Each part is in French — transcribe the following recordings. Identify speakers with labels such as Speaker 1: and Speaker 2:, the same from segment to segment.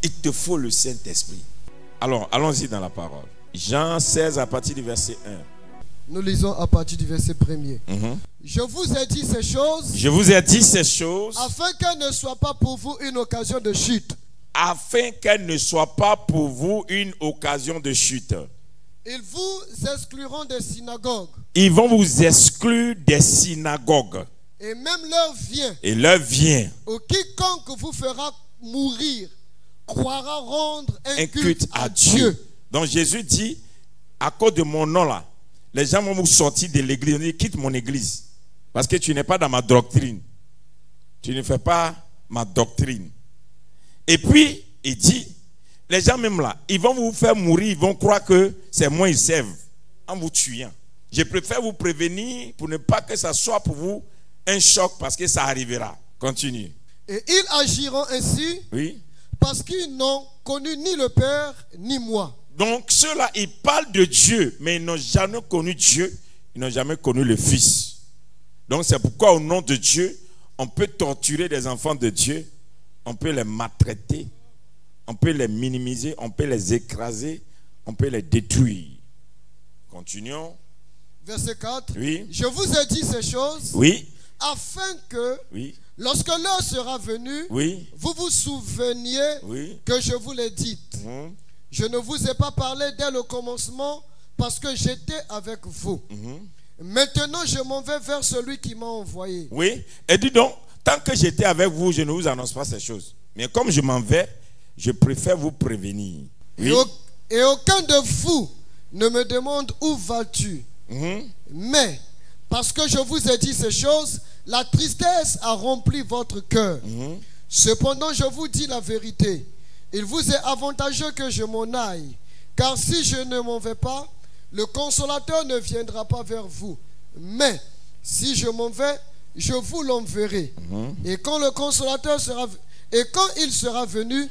Speaker 1: Il te faut le Saint-Esprit. Alors, allons-y dans la parole. Jean 16 à partir du verset 1.
Speaker 2: Nous lisons à partir du verset 1er. Je vous ai dit ces choses.
Speaker 1: Je vous ai dit ces choses.
Speaker 2: Afin qu'elles ne soient pas pour vous une occasion de chute.
Speaker 1: Afin qu'elles ne soient pas pour vous une occasion de chute.
Speaker 2: Ils vous excluront des synagogues.
Speaker 1: Ils vont vous exclure des synagogues.
Speaker 2: Et même l'heure vient.
Speaker 1: Et l'heure vient.
Speaker 2: Où quiconque vous fera mourir croira rendre un culte à Dieu.
Speaker 1: Donc Jésus dit, à cause de mon nom là, les gens vont vous sortir de l'église. Ils disent, quitte mon église. Parce que tu n'es pas dans ma doctrine. Tu ne fais pas ma doctrine. Et puis, il dit, les gens même là, ils vont vous faire mourir, ils vont croire que c'est moi ils servent en vous tuant. Je préfère vous prévenir pour ne pas que ça soit pour vous un choc parce que ça arrivera. Continue.
Speaker 2: Et ils agiront ainsi,
Speaker 1: oui,
Speaker 2: parce qu'ils n'ont connu ni le Père ni moi.
Speaker 1: Donc ceux-là, ils parlent de Dieu, mais ils n'ont jamais connu Dieu, ils n'ont jamais connu le Fils. Donc c'est pourquoi au nom de Dieu, on peut torturer des enfants de Dieu, on peut les maltraiter, on peut les minimiser, on peut les écraser, on peut les détruire. Continuons.
Speaker 2: Verset 4.
Speaker 1: Oui.
Speaker 2: Je vous ai dit ces choses,
Speaker 1: oui,
Speaker 2: afin que,
Speaker 1: oui,
Speaker 2: lorsque l'heure sera venue,
Speaker 1: oui,
Speaker 2: vous vous souveniez
Speaker 1: oui,
Speaker 2: que je vous l'ai dite. Je ne vous ai pas parlé dès le commencement parce que j'étais avec vous. Maintenant, je m'en vais vers celui qui m'a envoyé.
Speaker 1: Oui. Et dis donc, tant que j'étais avec vous, je ne vous annonce pas ces choses. Mais comme je m'en vais, je préfère vous prévenir. Oui.
Speaker 2: Et aucun de vous ne me demande où vas-tu. Mais, parce que je vous ai dit ces choses, la tristesse a rempli votre cœur. Cependant, je vous dis la vérité. Il vous est avantageux que je m'en aille. Car si je ne m'en vais pas, le consolateur ne viendra pas vers vous. Mais, si je m'en vais, je vous l'enverrai. Et quand le consolateur sera... Et quand il sera venu,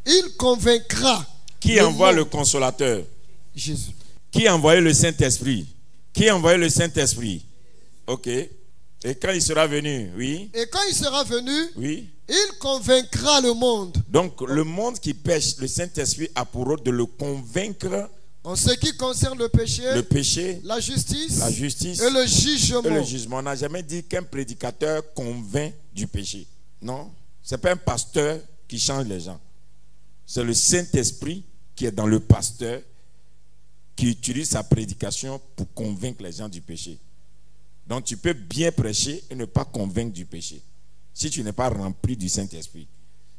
Speaker 2: il convaincra.
Speaker 1: Qui envoie le consolateur?
Speaker 2: Jésus.
Speaker 1: Qui a envoyé le Saint-Esprit? Qui a envoyé le Saint-Esprit? Ok. Et quand il sera venu, oui.
Speaker 2: Et quand il sera venu,
Speaker 1: oui,
Speaker 2: il convaincra le monde.
Speaker 1: Donc le monde qui pêche, le Saint-Esprit a pour rôle de le convaincre
Speaker 2: en ce qui concerne le péché, la justice et le jugement.
Speaker 1: On n'a jamais dit qu'un prédicateur convainc du péché. Non, ce n'est pas un pasteur qui change les gens. C'est le Saint-Esprit qui est dans le pasteur qui utilise sa prédication pour convaincre les gens du péché. Donc tu peux bien prêcher et ne pas convaincre du péché si tu n'es pas rempli du Saint-Esprit.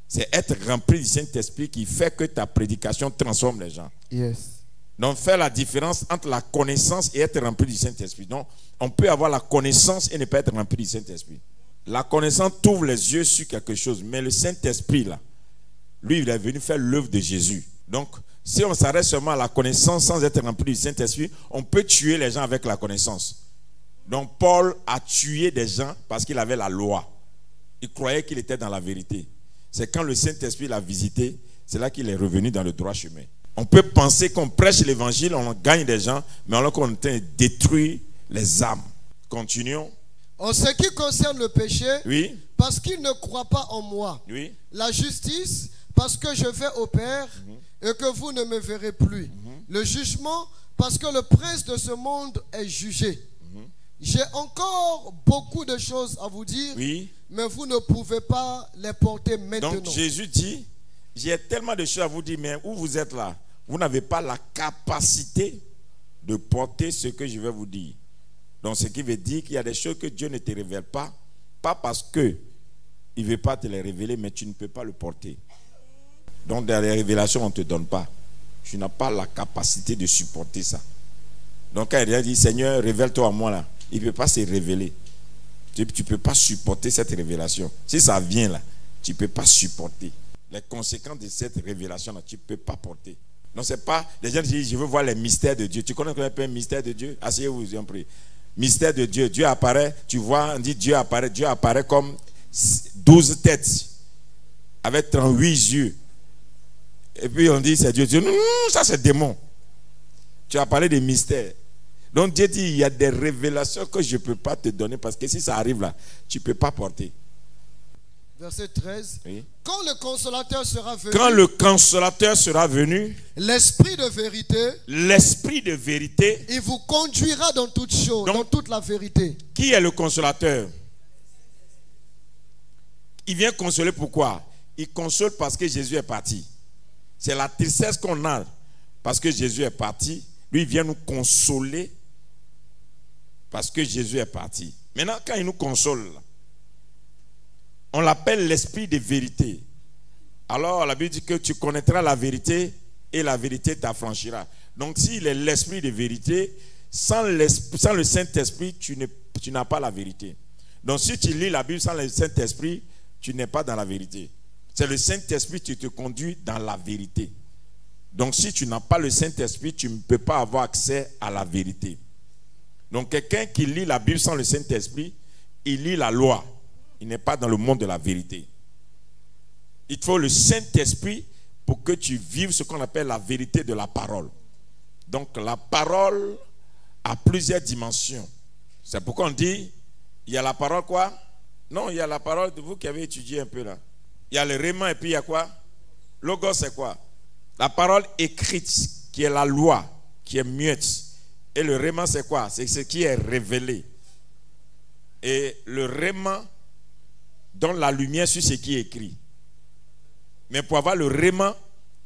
Speaker 1: C'est être rempli du Saint-Esprit qui fait que ta prédication transforme les gens.
Speaker 2: Yes.
Speaker 1: Donc faire la différence entre la connaissance et être rempli du Saint-Esprit. Donc on peut avoir la connaissance et ne pas être rempli du Saint-Esprit. La connaissance t'ouvre les yeux sur quelque chose, mais le Saint-Esprit là, lui il est venu faire l'œuvre de Jésus. Donc si on s'arrête seulement à la connaissance sans être rempli du Saint-Esprit, on peut tuer les gens avec la connaissance. Donc Paul a tué des gens parce qu'il avait la loi. Il croyait qu'il était dans la vérité. C'est quand le Saint-Esprit l'a visité, c'est là qu'il est revenu dans le droit chemin. On peut penser qu'on prêche l'évangile, on gagne des gens, mais alors qu'on est en train de détruire les âmes. Continuons.
Speaker 2: En ce qui concerne le péché,
Speaker 1: oui,
Speaker 2: parce qu'il ne croit pas en moi.
Speaker 1: Oui.
Speaker 2: La justice, parce que je vais au Père et que vous ne me verrez plus. Le jugement, parce que le prince de ce monde est jugé. J'ai encore beaucoup de choses à vous dire,
Speaker 1: oui,
Speaker 2: mais vous ne pouvez pas les porter maintenant.
Speaker 1: Donc Jésus dit, j'ai tellement de choses à vous dire, mais où vous êtes là, vous n'avez pas la capacité de porter ce que je vais vous dire. Donc ce qui veut dire qu'il y a des choses que Dieu ne te révèle pas, pas parce qu'il ne veut pas te les révéler, mais tu ne peux pas le porter. Donc dans les révélations, on ne te donne pas. Tu n'as pas la capacité de supporter ça. Donc quand il dit, Seigneur, révèle-toi à moi là, il ne peut pas se révéler. Tu ne peux pas supporter cette révélation. Si ça vient là, tu ne peux pas supporter. Les conséquences de cette révélation là, tu ne peux pas porter. Donc c'est pas, les gens disent, je veux voir les mystères de Dieu. Tu connais ce qu'on appelle mystère de Dieu? Asseyez-vous, je vous en prie. Mystère de Dieu. Dieu apparaît, tu vois, on dit Dieu apparaît comme 12 têtes, avec 38 yeux. Et puis on dit c'est Dieu. Dieu, non, ça c'est démon. Tu as parlé des mystères. Donc Dieu dit, il y a des révélations que je ne peux pas te donner parce que si ça arrive là, tu ne peux pas porter.
Speaker 2: Verset 13.
Speaker 1: Oui.
Speaker 2: Quand le consolateur sera venu,
Speaker 1: Quand le consolateur sera venu,
Speaker 2: l'esprit de vérité,
Speaker 1: l'esprit de vérité,
Speaker 2: il vous conduira dans toute chose,
Speaker 1: Donc,
Speaker 2: dans toute la vérité.
Speaker 1: qui est le consolateur? Il vient consoler pourquoi? Il console parce que Jésus est parti. C'est la tristesse qu'on a parce que Jésus est parti. Lui, il vient nous consoler parce que Jésus est parti. Maintenant, quand il nous console, on l'appelle l'esprit de vérité. Alors, la Bible dit que tu connaîtras la vérité et la vérité t'affranchira. Donc, s'il est l'esprit de vérité, sans le Saint-Esprit, tu n'as pas la vérité. Donc, si tu lis la Bible sans le Saint-Esprit, tu n'es pas dans la vérité. C'est le Saint-Esprit qui te conduit dans la vérité. Donc, si tu n'as pas le Saint-Esprit, tu ne peux pas avoir accès à la vérité. Donc, quelqu'un qui lit la Bible sans le Saint-Esprit, il lit la loi. Il n'est pas dans le monde de la vérité. Il faut le Saint-Esprit pour que tu vives ce qu'on appelle la vérité de la parole. Donc, la parole a plusieurs dimensions. C'est pourquoi on dit, il y a la parole quoi? Non, il y a la parole de vous qui avez étudié un peu là. Il y a le réma et puis il y a quoi? Logos, c'est quoi? La parole écrite, qui est la loi, qui est muette. Et le réma, c'est quoi? C'est ce qui est révélé. Et le réma donne la lumière sur ce qui est écrit. Mais pour avoir le réma,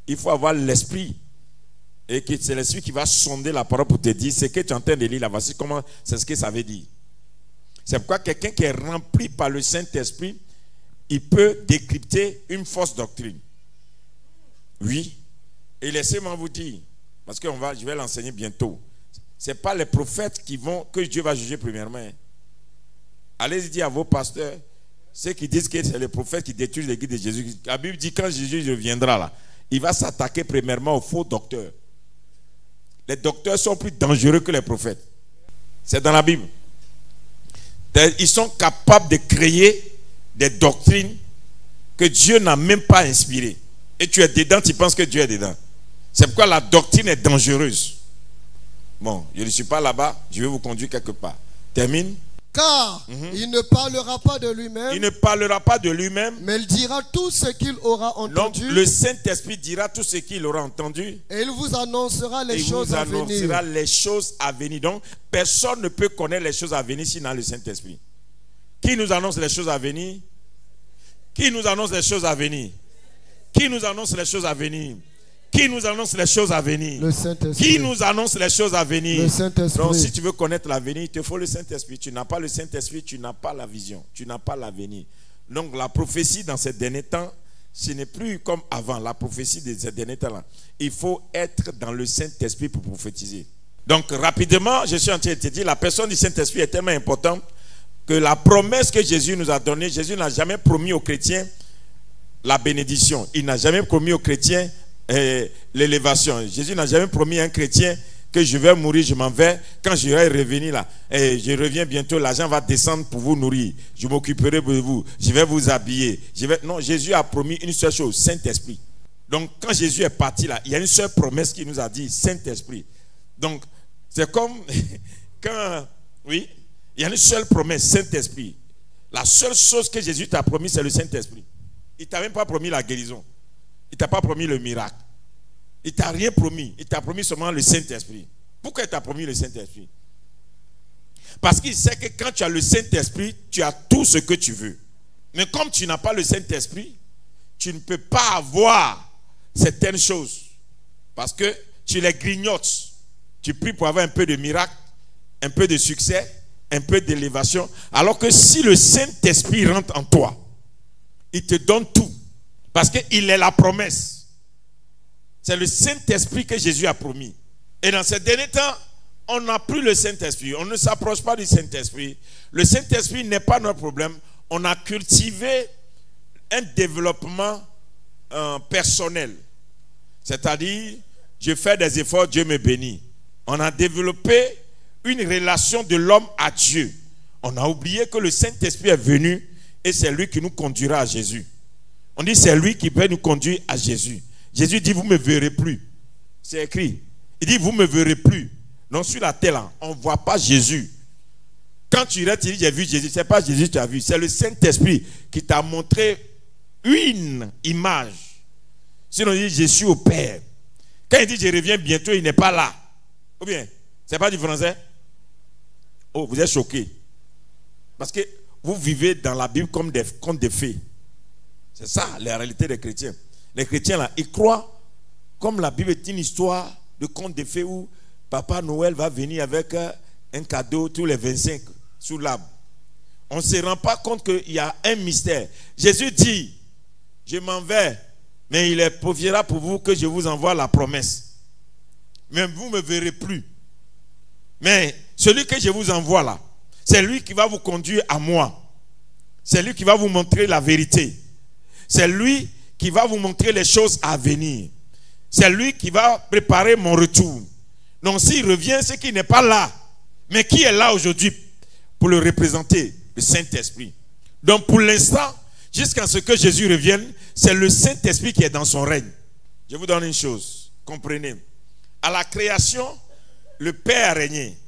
Speaker 1: il faut avoir l'esprit. Et c'est l'esprit qui va sonder la parole pour te dire ce que tu es en train de lire là. Voici comment c'est ce que ça veut dire. C'est pourquoi quelqu'un qui est rempli par le Saint-Esprit, il peut décrypter une fausse doctrine. Oui. Et laissez-moi vous dire, parce que je vais l'enseigner bientôt. Ce n'est pas les prophètes que Dieu va juger premièrement. Allez dire à vos pasteurs, ceux qui disent que c'est les prophètes qui détruisent l'église de Jésus. La Bible dit quand Jésus reviendra là, il va s'attaquer premièrement aux faux docteurs. Les docteurs sont plus dangereux que les prophètes. C'est dans la Bible. Ils sont capables de créer des doctrines que Dieu n'a même pas inspirées. Et tu es dedans, tu penses que Dieu est dedans. C'est pourquoi la doctrine est dangereuse. Bon, je ne suis pas là-bas, je vais vous conduire quelque part. Termine.
Speaker 2: Car il ne parlera pas de lui-même.
Speaker 1: Il ne parlera pas de lui-même.
Speaker 2: Mais il dira tout ce qu'il aura entendu.
Speaker 1: Donc le Saint-Esprit dira tout ce qu'il aura entendu.
Speaker 2: Et il vous annoncera les choses à venir.
Speaker 1: Il vous annoncera les choses à venir. Donc personne ne peut connaître les choses à venir s'il n'a le Saint-Esprit. Qui nous annonce les choses à venir? Qui nous annonce les choses à venir? Qui nous annonce les choses à venir? Qui nous annonce les choses à venir?
Speaker 2: Le Saint-Esprit.
Speaker 1: Qui nous annonce les choses à venir?
Speaker 2: Le Saint-Esprit.
Speaker 1: Donc si tu veux connaître l'avenir, il te faut le Saint-Esprit. Tu n'as pas le Saint-Esprit, tu n'as pas la vision. Tu n'as pas l'avenir. Donc la prophétie dans ces derniers temps, ce n'est plus comme avant. La prophétie de ces derniers temps-là. Il faut être dans le Saint-Esprit pour prophétiser. Donc rapidement, je suis en train de te dire, la personne du Saint-Esprit est tellement importante que la promesse que Jésus nous a donnée, Jésus n'a jamais promis aux chrétiens la bénédiction. Il n'a jamais promis aux chrétiens l'élévation. Jésus n'a jamais promis à un chrétien que je vais mourir, je m'en vais. Quand je vais revenir là, et je reviens bientôt, l'argent va descendre pour vous nourrir. Je m'occuperai de vous. Je vais vous habiller. Non, Jésus a promis une seule chose, Saint-Esprit. Donc quand Jésus est parti là, il y a une seule promesse qu'il nous a dit, Saint-Esprit. Donc c'est comme quand, oui, il y a une seule promesse, Saint-Esprit. La seule chose que Jésus t'a promis, c'est le Saint-Esprit. Il ne t'a même pas promis la guérison. Il ne t'a pas promis le miracle. Il ne t'a rien promis. Il t'a promis seulement le Saint-Esprit. Pourquoi il t'a promis le Saint-Esprit? Parce qu'il sait que quand tu as le Saint-Esprit, tu as tout ce que tu veux. Mais comme tu n'as pas le Saint-Esprit, tu ne peux pas avoir certaines choses. Parce que tu les grignotes. Tu pries pour avoir un peu de miracle, un peu de succès, un peu d'élévation. Alors que si le Saint-Esprit rentre en toi, il te donne tout. Parce qu'il est la promesse. C'est le Saint-Esprit que Jésus a promis. Et dans ces derniers temps, on n'a plus le Saint-Esprit. On ne s'approche pas du Saint-Esprit. Le Saint-Esprit n'est pas notre problème. On a cultivé un développement personnel. C'est-à-dire, je fais des efforts, Dieu me bénit. On a développé une relation de l'homme à Dieu. On a oublié que le Saint-Esprit est venu et c'est lui qui nous conduira à Jésus. On dit c'est lui qui peut nous conduire à Jésus. Jésus dit vous ne me verrez plus. C'est écrit. Il dit vous ne me verrez plus. Non, sur la terre là, on ne voit pas Jésus. Quand tu irais, tu dis j'ai vu Jésus. Ce n'est pas Jésus que tu as vu. C'est le Saint-Esprit qui t'a montré une image. Sinon, il dit je suis au Père. Quand il dit je reviens bientôt, il n'est pas là. Ou bien, c'est pas du français? Oh, vous êtes choqués. Parce que vous vivez dans la Bible comme des contes de fées. C'est ça la réalité des chrétiens. Les chrétiens là, ils croient comme la Bible est une histoire de contes de fées où Papa Noël va venir avec un cadeau tous les 25 sous l'arbre. On ne se rend pas compte qu'il y a un mystère. Jésus dit, je m'en vais, mais il est profitera pour vous que je vous envoie la promesse. Mais vous ne me verrez plus. Mais celui que je vous envoie là, c'est lui qui va vous conduire à moi. C'est lui qui va vous montrer la vérité. C'est lui qui va vous montrer les choses à venir. C'est lui qui va préparer mon retour. Donc s'il revient, c'est qu'il n'est pas là. Mais qui est là aujourd'hui pour le représenter? Le Saint-Esprit. Donc pour l'instant, jusqu'à ce que Jésus revienne, c'est le Saint-Esprit qui est dans son règne. Je vous donne une chose, comprenez. À la création, le Père a régné.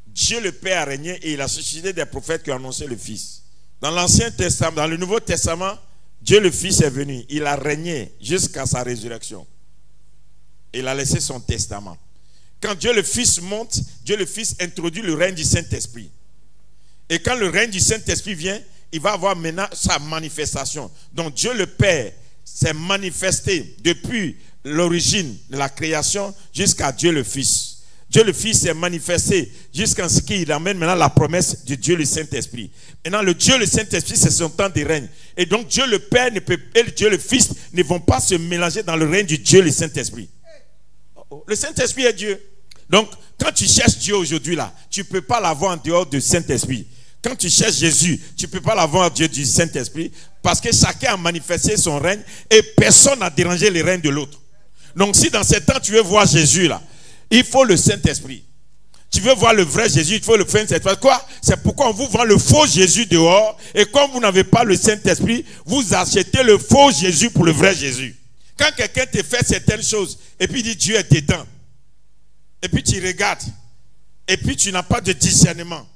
Speaker 1: Dieu le Père a régné et il a suscité des prophètes qui ont annoncé le Fils. Dans l'Ancien Testament, dans le Nouveau Testament, Dieu le Fils est venu. Il a régné jusqu'à sa résurrection. Il a laissé son testament. Quand Dieu le Fils monte, Dieu le Fils introduit le règne du Saint-Esprit. Et quand le règne du Saint-Esprit vient, il va avoir maintenant sa manifestation. Donc Dieu le Père s'est manifesté depuis l'origine de la création jusqu'à Dieu le Fils. Dieu le Fils s'est manifesté jusqu'à ce qu'il amène maintenant la promesse de Dieu le Saint-Esprit. Maintenant le Dieu le Saint-Esprit, c'est son temps de règne. Et donc Dieu le Père et Dieu le Fils ne vont pas se mélanger dans le règne du Dieu le Saint-Esprit. Le Saint-Esprit est Dieu. Donc quand tu cherches Dieu aujourd'hui là, tu ne peux pas l'avoir en dehors du Saint-Esprit. Quand tu cherches Jésus, tu ne peux pas l'avoir en Dieu du Saint-Esprit parce que chacun a manifesté son règne et personne n'a dérangé le règne de l'autre. Donc si dans ce temps tu veux voir Jésus là, il faut le Saint-Esprit. Tu veux voir le vrai Jésus, il faut le Saint-Esprit. Quoi? C'est pourquoi on vous vend le faux Jésus dehors et comme vous n'avez pas le Saint-Esprit, vous achetez le faux Jésus pour le vrai Jésus. Quand quelqu'un te fait certaines choses et puis dit Dieu est dedans, et puis tu regardes, et puis tu n'as pas de discernement.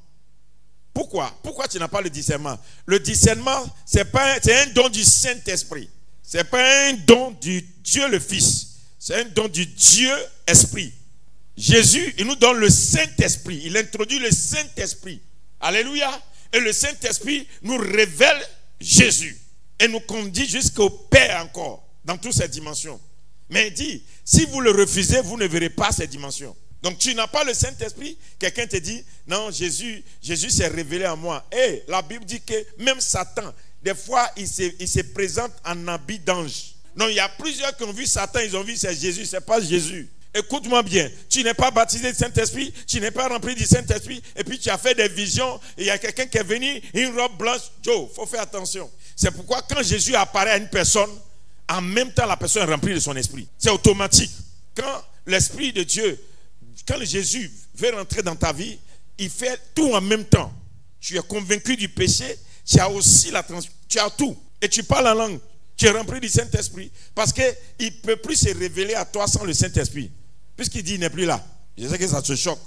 Speaker 1: Pourquoi? Pourquoi tu n'as pas le discernement? Le discernement, c'est un don du Saint-Esprit. Ce n'est pas un don du Dieu le Fils. C'est un don du Dieu Esprit. Jésus, il nous donne le Saint-Esprit. Il introduit le Saint-Esprit. Alléluia. Et le Saint-Esprit nous révèle Jésus. Et nous conduit jusqu'au Père encore, dans toutes ces dimensions. Mais il dit, si vous le refusez, vous ne verrez pas ces dimensions. Donc tu n'as pas le Saint-Esprit, quelqu'un te dit, non, Jésus s'est révélé à moi. Et la Bible dit que même Satan, des fois, il se présente en habit d'ange. Non, il y a plusieurs qui ont vu Satan, ils ont vu c'est Jésus, c'est pas Jésus. Écoute-moi bien, tu n'es pas baptisé du Saint-Esprit, tu n'es pas rempli du Saint-Esprit, et puis tu as fait des visions, et il y a quelqu'un qui est venu, une robe blanche. Joe, il faut faire attention. C'est pourquoi quand Jésus apparaît à une personne, en même temps la personne est remplie de son esprit. C'est automatique. Quand l'Esprit de Dieu, quand Jésus veut rentrer dans ta vie, il fait tout en même temps. Tu es convaincu du péché, tu as aussi tu as tout. Et tu parles en langue, tu es rempli du Saint-Esprit. Parce qu'il ne peut plus se révéler à toi sans le Saint-Esprit. Puisqu'il dit qu'il n'est plus là. Je sais que ça te choque.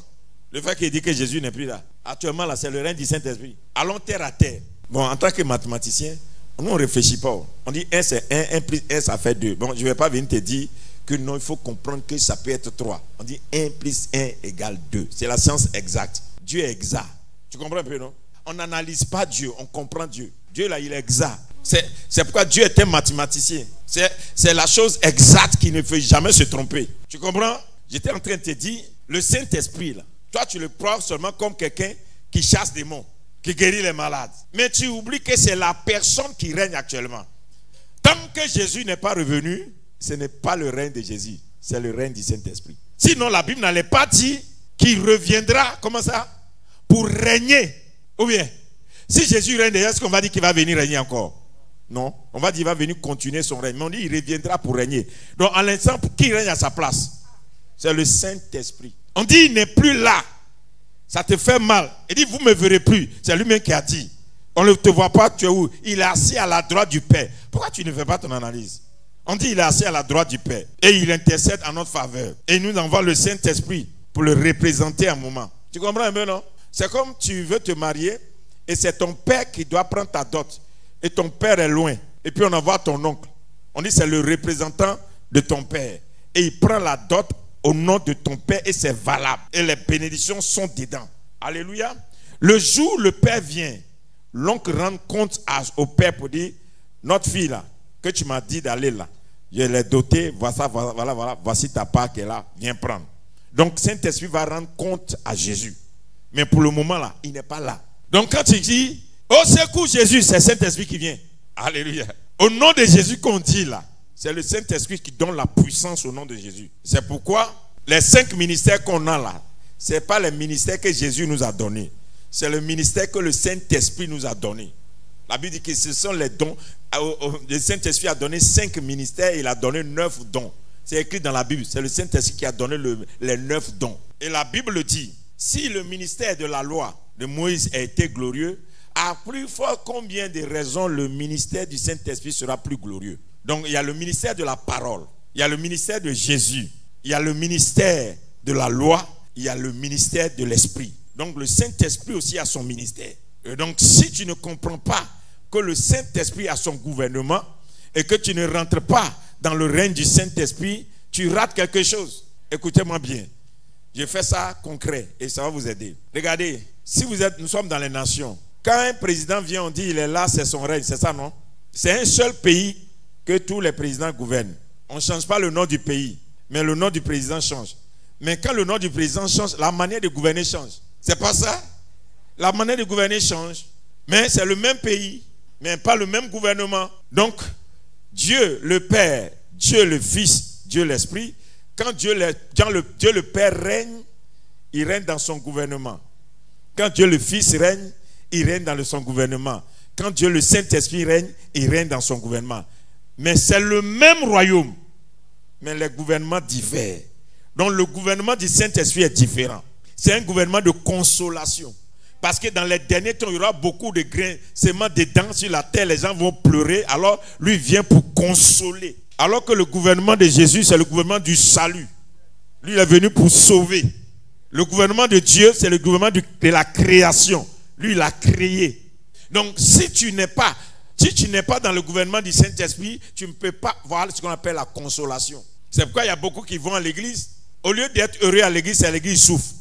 Speaker 1: Le fait qu'il dit que Jésus n'est plus là. Actuellement, là, c'est le règne du Saint-Esprit. Allons terre à terre. Bon, en tant que mathématicien, nous, on ne réfléchit pas. On dit 1 c'est 1, 1 plus 1 ça fait 2. Bon, je ne vais pas venir te dire que non, il faut comprendre que ça peut être 3. On dit 1 plus 1 égale 2. C'est la science exacte. Dieu est exact. Tu comprends un peu, non? On n'analyse pas Dieu, on comprend Dieu. Dieu, là, il est exact. C'est pourquoi Dieu est un mathématicien. C'est la chose exacte qui ne fait jamais se tromper. Tu comprends? J'étais en train de te dire, le Saint-Esprit, là, toi, tu le prends seulement comme quelqu'un qui chasse des démons, qui guérit les malades. Mais tu oublies que c'est la personne qui règne actuellement. Tant que Jésus n'est pas revenu, ce n'est pas le règne de Jésus, c'est le règne du Saint-Esprit. Sinon, la Bible n'allait pas dire qu'il reviendra, comment ça? Pour régner. Ou bien, si Jésus règne, est-ce qu'on va dire qu'il va venir régner encore? Non, on va dire qu'il va venir continuer son règne. Mais on dit qu'il reviendra pour régner. Donc, à l'instant, qui règne à sa place? C'est le Saint-Esprit. On dit il n'est plus là. Ça te fait mal. Il dit vous ne me verrez plus. C'est lui-même qui a dit. On ne te voit pas, tu es où? Il est assis à la droite du Père. Pourquoi tu ne fais pas ton analyse? On dit il est assis à la droite du Père. Et il intercède en notre faveur. Et il nous envoie le Saint-Esprit pour le représenter un moment. Tu comprends un peu, non? C'est comme tu veux te marier et c'est ton père qui doit prendre ta dot. Et ton père est loin. et puis on envoie ton oncle. On dit c'est le représentant de ton père. Et il prend la dot au nom de ton père et c'est valable. Et les bénédictions sont dedans. Alléluia. Le jour où le père vient, l'oncle rend compte au père pour dire, notre fille là, que tu m'as dit d'aller là, je l'ai dotée, voilà, voici ta part qui est là, viens prendre. Donc Saint-Esprit va rendre compte à Jésus. Mais pour le moment là, il n'est pas là. Donc quand tu dis, au secours Jésus, c'est Saint-Esprit qui vient. Alléluia. Au nom de Jésus qu'on dit là, c'est le Saint-Esprit qui donne la puissance au nom de Jésus. C'est pourquoi les 5 ministères qu'on a là, ce n'est pas les ministères que Jésus nous a donnés. C'est le ministère que le Saint-Esprit nous a donné. La Bible dit que ce sont les dons. Le Saint-Esprit a donné 5 ministères et il a donné 9 dons. C'est écrit dans la Bible. C'est le Saint-Esprit qui a donné les 9 dons. Et la Bible dit, si le ministère de la loi de Moïse a été glorieux, à plus fort combien de raisons le ministère du Saint-Esprit sera plus glorieux. Donc il y a le ministère de la parole, il y a le ministère de Jésus, il y a le ministère de la loi, il y a le ministère de l'Esprit. Donc le Saint-Esprit aussi a son ministère. Et donc si tu ne comprends pas que le Saint-Esprit a son gouvernement et que tu ne rentres pas dans le règne du Saint-Esprit, tu rates quelque chose. Écoutez-moi bien. Je fais ça concret et ça va vous aider. Regardez, si nous sommes dans les nations, quand un président vient, on dit il est là, c'est son règne, c'est ça, non? C'est un seul pays que tous les présidents gouvernent. On ne change pas le nom du pays, mais le nom du président change. Mais quand le nom du président change, la manière de gouverner change. C'est pas ça? La manière de gouverner change, mais c'est le même pays, mais pas le même gouvernement. Donc, Dieu le Père, Dieu le Fils, Dieu l'Esprit, quand Dieu le Père règne, il règne dans son gouvernement. Quand Dieu le Fils règne, il règne dans son gouvernement. Quand Dieu le Saint-Esprit règne, il règne dans son gouvernement. Mais c'est le même royaume, mais les gouvernements diffèrent. Donc le gouvernement du Saint-Esprit est différent. C'est un gouvernement de consolation. Parce que dans les derniers temps, il y aura beaucoup de grincements de dents sur la terre. Les gens vont pleurer. Alors lui vient pour consoler. Alors que le gouvernement de Jésus, c'est le gouvernement du salut. Lui, il est venu pour sauver. Le gouvernement de Dieu, c'est le gouvernement de la création. Lui, il a créé. Donc, si tu n'es pas dans le gouvernement du Saint-Esprit, tu ne peux pas voir ce qu'on appelle la consolation. C'est pourquoi il y a beaucoup qui vont à l'église. Au lieu d'être heureux à l'église, c'est à l'église souffre.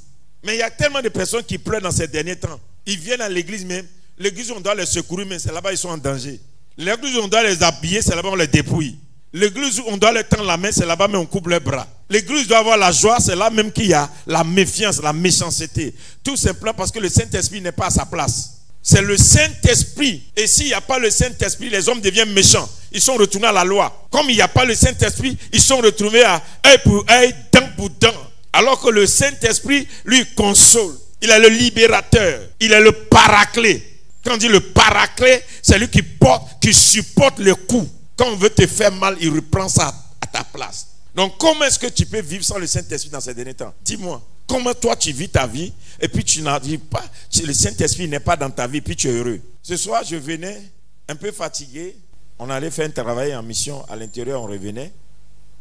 Speaker 1: Mais il y a tellement de personnes qui pleurent dans ces derniers temps. Ils viennent à l'église même. L'église où on doit les secourir, mais c'est là-bas ils sont en danger. L'église où on doit les habiller, c'est là-bas on les dépouille. L'église où on doit leur tendre la main, c'est là-bas mais on coupe leurs bras. L'église doit avoir la joie, c'est là même qu'il y a la méfiance, la méchanceté. Tout simplement parce que le Saint-Esprit n'est pas à sa place. C'est le Saint-Esprit. Et s'il n'y a pas le Saint-Esprit, les hommes deviennent méchants. Ils sont retournés à la loi. Comme il n'y a pas le Saint-Esprit, ils sont retrouvés à œil pour œil, dent pour dent. Alors que le Saint-Esprit, lui, console. Il est le libérateur. Il est le paraclet. Quand on dit le paraclet, c'est lui qui supporte les coups. Quand on veut te faire mal, il reprend ça à ta place. Donc, comment est-ce que tu peux vivre sans le Saint-Esprit dans ces derniers temps? Dis-moi, comment toi tu vis ta vie et puis tu n'arrives pas, le Saint-Esprit n'est pas dans ta vie, puis tu es heureux. Ce soir, je venais un peu fatigué. On allait faire un travail en mission à l'intérieur, on revenait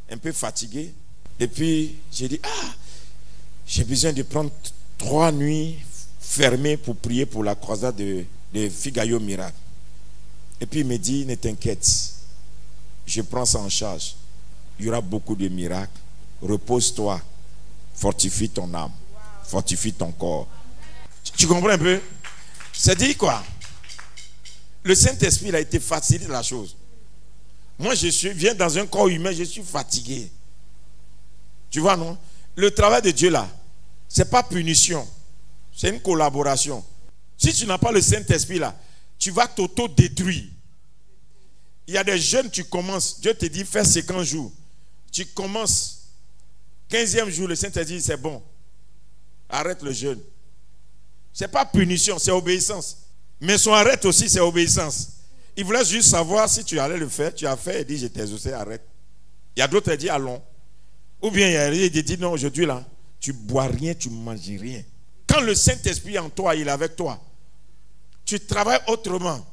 Speaker 1: un peu fatigué. Et puis, j'ai dit, j'ai besoin de prendre 3 nuits fermées pour prier pour la croisade de Figayo Miracle. Et puis, il me dit, ne t'inquiète, je prends ça en charge. Il y aura beaucoup de miracles. Repose-toi. Fortifie ton âme. Fortifie ton corps. Tu comprends un peu? C'est-à-dire quoi? Le Saint-Esprit il a été facilité la chose. Moi, viens dans un corps humain, je suis fatigué. Tu vois, non? Le travail de Dieu là, ce n'est pas punition. C'est une collaboration. Si tu n'as pas le Saint-Esprit là, tu vas t'auto-détruire. Il y a des jeunes, tu commences, Dieu te dit, fais 50 jours. Tu commences, 15e jour, le Saint-Esprit dit, c'est bon. Arrête le jeûne. Ce n'est pas punition, c'est obéissance. Mais son arrête aussi, c'est obéissance. Il voulait juste savoir si tu allais le faire. Tu as fait et dit, je t'ai exaucé, arrête. Il y a d'autres qui disent, allons. Ou bien il dit, non, aujourd'hui là, tu bois rien, tu ne manges rien. Quand le Saint-Esprit est en toi, il est avec toi. Tu travailles autrement.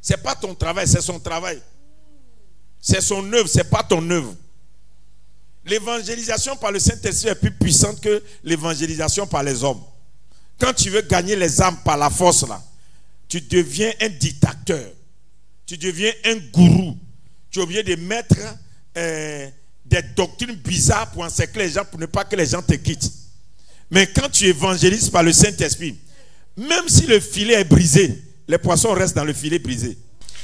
Speaker 1: Ce n'est pas ton travail, c'est son travail. C'est son œuvre, ce n'est pas ton œuvre. L'évangélisation par le Saint-Esprit est plus puissante que l'évangélisation par les hommes. Quand tu veux gagner les âmes par la force là, tu deviens un dictateur. tu deviens un gourou. Tu es obligé de mettre des doctrines bizarres pour encercler les gens, pour ne pas que les gens te quittent. Mais quand tu évangélises par le Saint-Esprit, même si le filet est brisé, les poissons restent dans le filet brisé.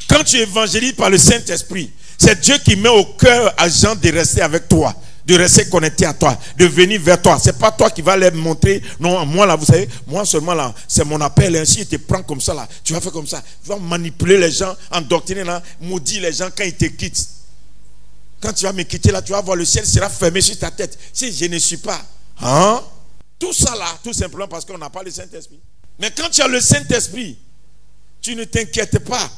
Speaker 1: Quand tu évangélises par le Saint-Esprit, c'est Dieu qui met au cœur à gens de rester avec toi, de rester connecté à toi, de venir vers toi. C'est pas toi qui vas leur montrer, non, moi là, vous savez, moi seulement là, c'est mon appel, ainsi il te prend comme ça là, tu vas faire comme ça, tu vas manipuler les gens, endoctriner là, maudire les gens quand ils te quittent. Quand tu vas me quitter là, tu vas voir le ciel sera fermé sur ta tête. Si je ne suis pas, hein? Tout ça là, tout simplement parce qu'on n'a pas le Saint-Esprit. Mais quand tu as le Saint-Esprit, tu ne t'inquiètes pas.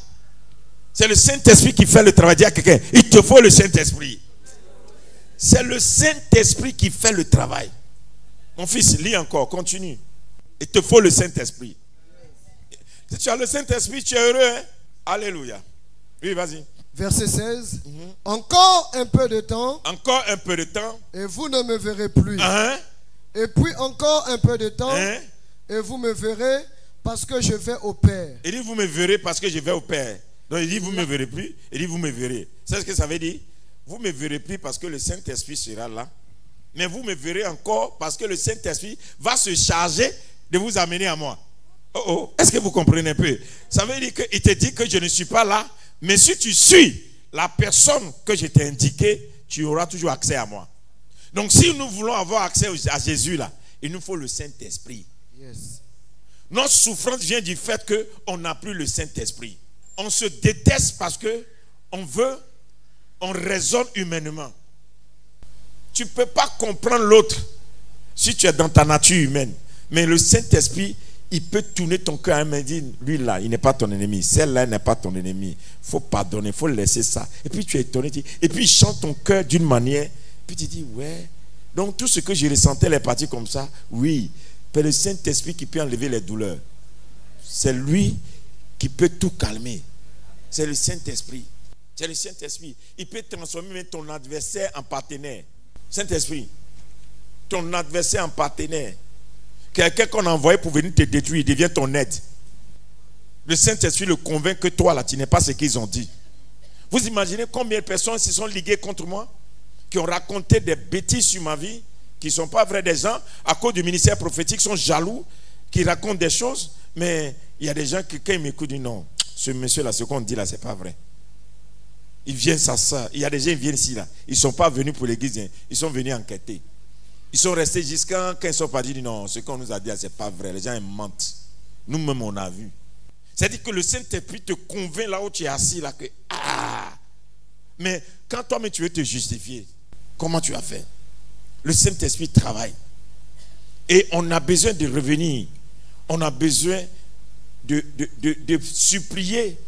Speaker 1: C'est le Saint-Esprit qui fait le travail. Dis à quelqu'un, il te faut le Saint-Esprit. C'est le Saint-Esprit qui fait le travail. Mon fils, lis encore, continue. Il te faut le Saint-Esprit. Si tu as le Saint-Esprit, tu es heureux. Hein? Alléluia. Oui, vas-y.
Speaker 2: Verset 16. Encore un peu de temps.
Speaker 1: Encore un peu de temps.
Speaker 2: Et vous ne me verrez plus. Et puis encore un peu de temps. Et vous me verrez parce que je vais au Père.
Speaker 1: Il dit vous me verrez parce que je vais au Père. Donc il dit vous ne me verrez plus. Il dit vous me verrez. C'est ce que ça veut dire. Vous ne me verrez plus parce que le Saint-Esprit sera là. Mais vous me verrez encore parce que le Saint-Esprit va se charger de vous amener à moi. Oh oh, est-ce que vous comprenez un peu? Ça veut dire qu'il te dit que je ne suis pas là. Mais si tu suis la personne que je t'ai indiquée, tu auras toujours accès à moi. Donc si nous voulons avoir accès à Jésus là, il nous faut le Saint-Esprit. Yes. Notre souffrance vient du fait qu'on n'a plus le Saint-Esprit. On se déteste parce que on raisonne humainement. Tu ne peux pas comprendre l'autre si tu es dans ta nature humaine. Mais le Saint-Esprit, il peut tourner ton cœur et dire, lui là, il n'est pas ton ennemi. Celle-là n'est pas ton ennemi. Il faut pardonner, il faut laisser ça. Et puis tu es étonné. Et puis il chante ton cœur d'une manière. Puis tu dis, ouais. Donc tout ce que je ressentais, les parties comme ça, oui. C'est le Saint-Esprit qui peut enlever les douleurs. C'est lui qui peut tout calmer. C'est le Saint-Esprit. C'est le Saint-Esprit. Il peut transformer même ton adversaire en partenaire. Saint-Esprit. Ton adversaire en partenaire. Quelqu'un qu'on a envoyé pour venir te détruire, il devient ton aide. Le Saint-Esprit le convainc que toi là, tu n'es pas ce qu'ils ont dit. Vous imaginez combien de personnes se sont liguées contre moi, qui ont raconté des bêtises sur ma vie, qui ne sont pas vraies, des gens, à cause du ministère prophétique, sont jaloux, qui racontent des choses, mais il y a des gens qui, quand ils m'écoutent, disent non, ce monsieur-là, ce qu'on dit là, c'est pas vrai. Ils viennent ça. Il y a des gens qui viennent ici là. Ils ne sont pas venus pour l'église, ils sont venus enquêter. Ils sont restés jusqu'à quand ils sont pas dit non, ce qu'on nous a dit, c'est pas vrai. Les gens ils mentent. Nous-mêmes on a vu. C'est-à-dire que le Saint-Esprit te convainc là où tu es assis là que mais quand toi-même tu veux te justifier, comment tu vas faire? Le Saint-Esprit travaille. Et on a besoin de revenir. On a besoin de supplier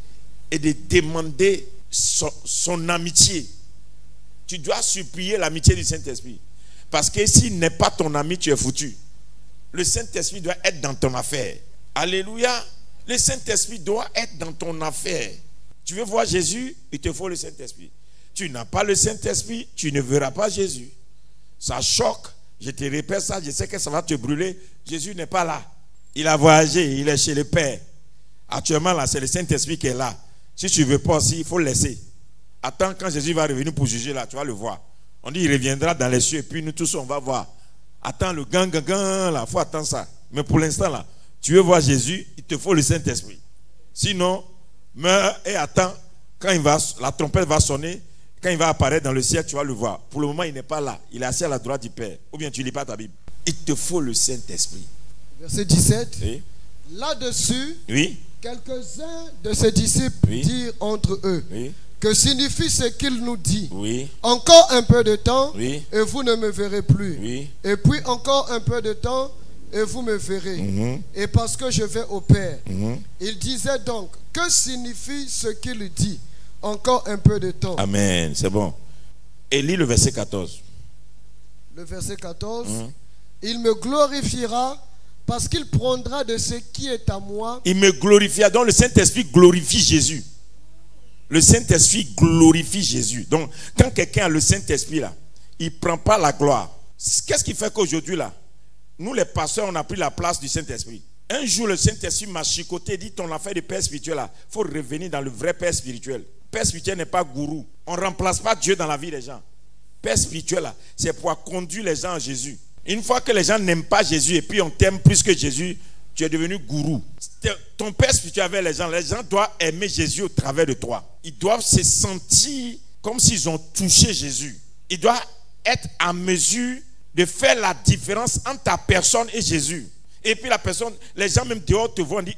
Speaker 1: et de demander son amitié. Tu dois supplier l'amitié du Saint-Esprit. Parce que s'il n'est pas ton ami, tu es foutu. Le Saint-Esprit doit être dans ton affaire. Alléluia. Le Saint-Esprit doit être dans ton affaire. Tu veux voir Jésus, il te faut le Saint-Esprit. Tu n'as pas le Saint-Esprit, tu ne verras pas Jésus. Ça choque. Je te répète ça, je sais que ça va te brûler. Jésus n'est pas là. Il a voyagé, il est chez le Père. Actuellement là, c'est le Saint-Esprit qui est là. Si tu ne veux pas aussi, il faut le laisser. Attends quand Jésus va revenir pour juger là, tu vas le voir. On dit il reviendra dans les cieux et puis nous tous on va voir. Attends le gang là, il faut attendre ça. Mais pour l'instant là, tu veux voir Jésus, il te faut le Saint-Esprit. Sinon, meurs et attends. Quand la trompette va sonner, quand il va apparaître dans le ciel, tu vas le voir. Pour le moment, il n'est pas là. Il est assis à la droite du Père. Ou bien tu ne lis pas ta Bible. Il te faut le Saint-Esprit.
Speaker 2: Verset 17.
Speaker 1: Oui.
Speaker 2: Là-dessus,
Speaker 1: oui.
Speaker 2: Quelques-uns de ses disciples dirent entre eux. Oui. Que signifie ce qu'il nous dit? Oui. Encore un peu de temps, et vous ne me verrez plus. Oui. Et puis encore un peu de temps, et vous me verrez. Et parce que je vais au Père. Il disait donc, que signifie ce qu'il dit? Encore un peu de temps.
Speaker 1: Amen, c'est bon. Et lis le verset 14.
Speaker 2: Le verset 14. Il me glorifiera parce qu'il prendra de ce qui est à moi. Il me glorifiera. Donc le Saint-Esprit glorifie Jésus. Le Saint-Esprit glorifie Jésus. Donc, quand quelqu'un a le Saint-Esprit là, il ne prend pas la gloire. Qu'est-ce qui fait qu'aujourd'hui là, nous les pasteurs, on a pris la place du Saint-Esprit?
Speaker 1: Un jour, le Saint-Esprit m'a chicoté et dit, ton affaire de père spirituel, il faut revenir dans le vrai père spirituel. Père spirituel n'est pas gourou. On ne remplace pas Dieu dans la vie des gens. Père spirituel, c'est pour conduire les gens à Jésus. Une fois que les gens n'aiment pas Jésus et puis on t'aime plus que Jésus, tu es devenu gourou. Ton père spirituel avec les gens doivent aimer Jésus au travers de toi. Ils doivent se sentir comme s'ils ont touché Jésus. Ils doivent être en mesure de faire la différence entre ta personne et Jésus. Et puis la personne, les gens même dehors te voient, on dit,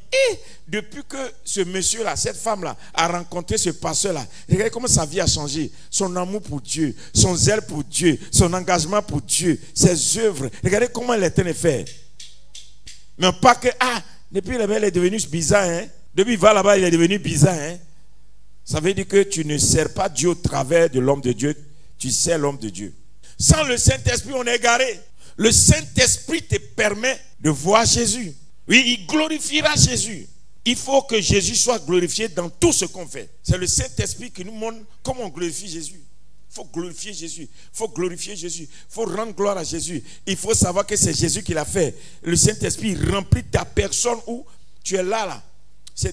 Speaker 1: depuis que ce monsieur-là, cette femme-là, a rencontré ce pasteur-là, regardez comment sa vie a changé. Son amour pour Dieu, son zèle pour Dieu, son engagement pour Dieu, ses œuvres. Regardez comment elle est en train de faire. Mais pas que, depuis là-bas, il est devenu bizarre. Hein? Depuis il va là-bas, il est devenu bizarre. Hein? Ça veut dire que tu ne sers pas Dieu au travers de l'homme de Dieu, tu sers l'homme de Dieu. Sans le Saint-Esprit, on est égaré. Le Saint-Esprit te permet de voir Jésus. Oui, il glorifiera Jésus. Il faut que Jésus soit glorifié dans tout ce qu'on fait. C'est le Saint-Esprit qui nous montre comment on glorifie Jésus. Il faut glorifier Jésus. Il faut glorifier Jésus. Il faut rendre gloire à Jésus. Il faut savoir que c'est Jésus qui l'a fait. Le Saint-Esprit remplit ta personne où tu es là.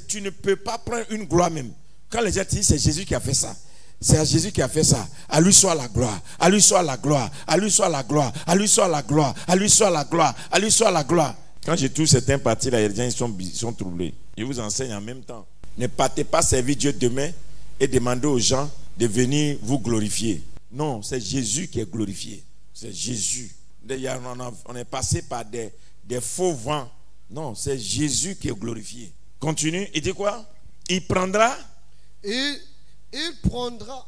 Speaker 1: Tu ne peux pas prendre une gloire même. Quand les gens te disent c'est Jésus qui a fait ça. C'est à Jésus qui a fait ça. À lui soit la gloire. À lui soit la gloire. À lui soit la gloire. À lui soit la gloire. À lui soit la gloire. À lui soit la gloire. Quand je touche certains partis là, les gens ils sont troublés. Je vous enseigne en même temps. Ne partez pas servir Dieu demain et demandez aux gens de venir vous glorifier. Non, c'est Jésus qui est glorifié. C'est Jésus. On est passé par des faux vents. Non, c'est Jésus qui est glorifié. Continue. Il dit quoi? Il prendra.
Speaker 2: Il prendra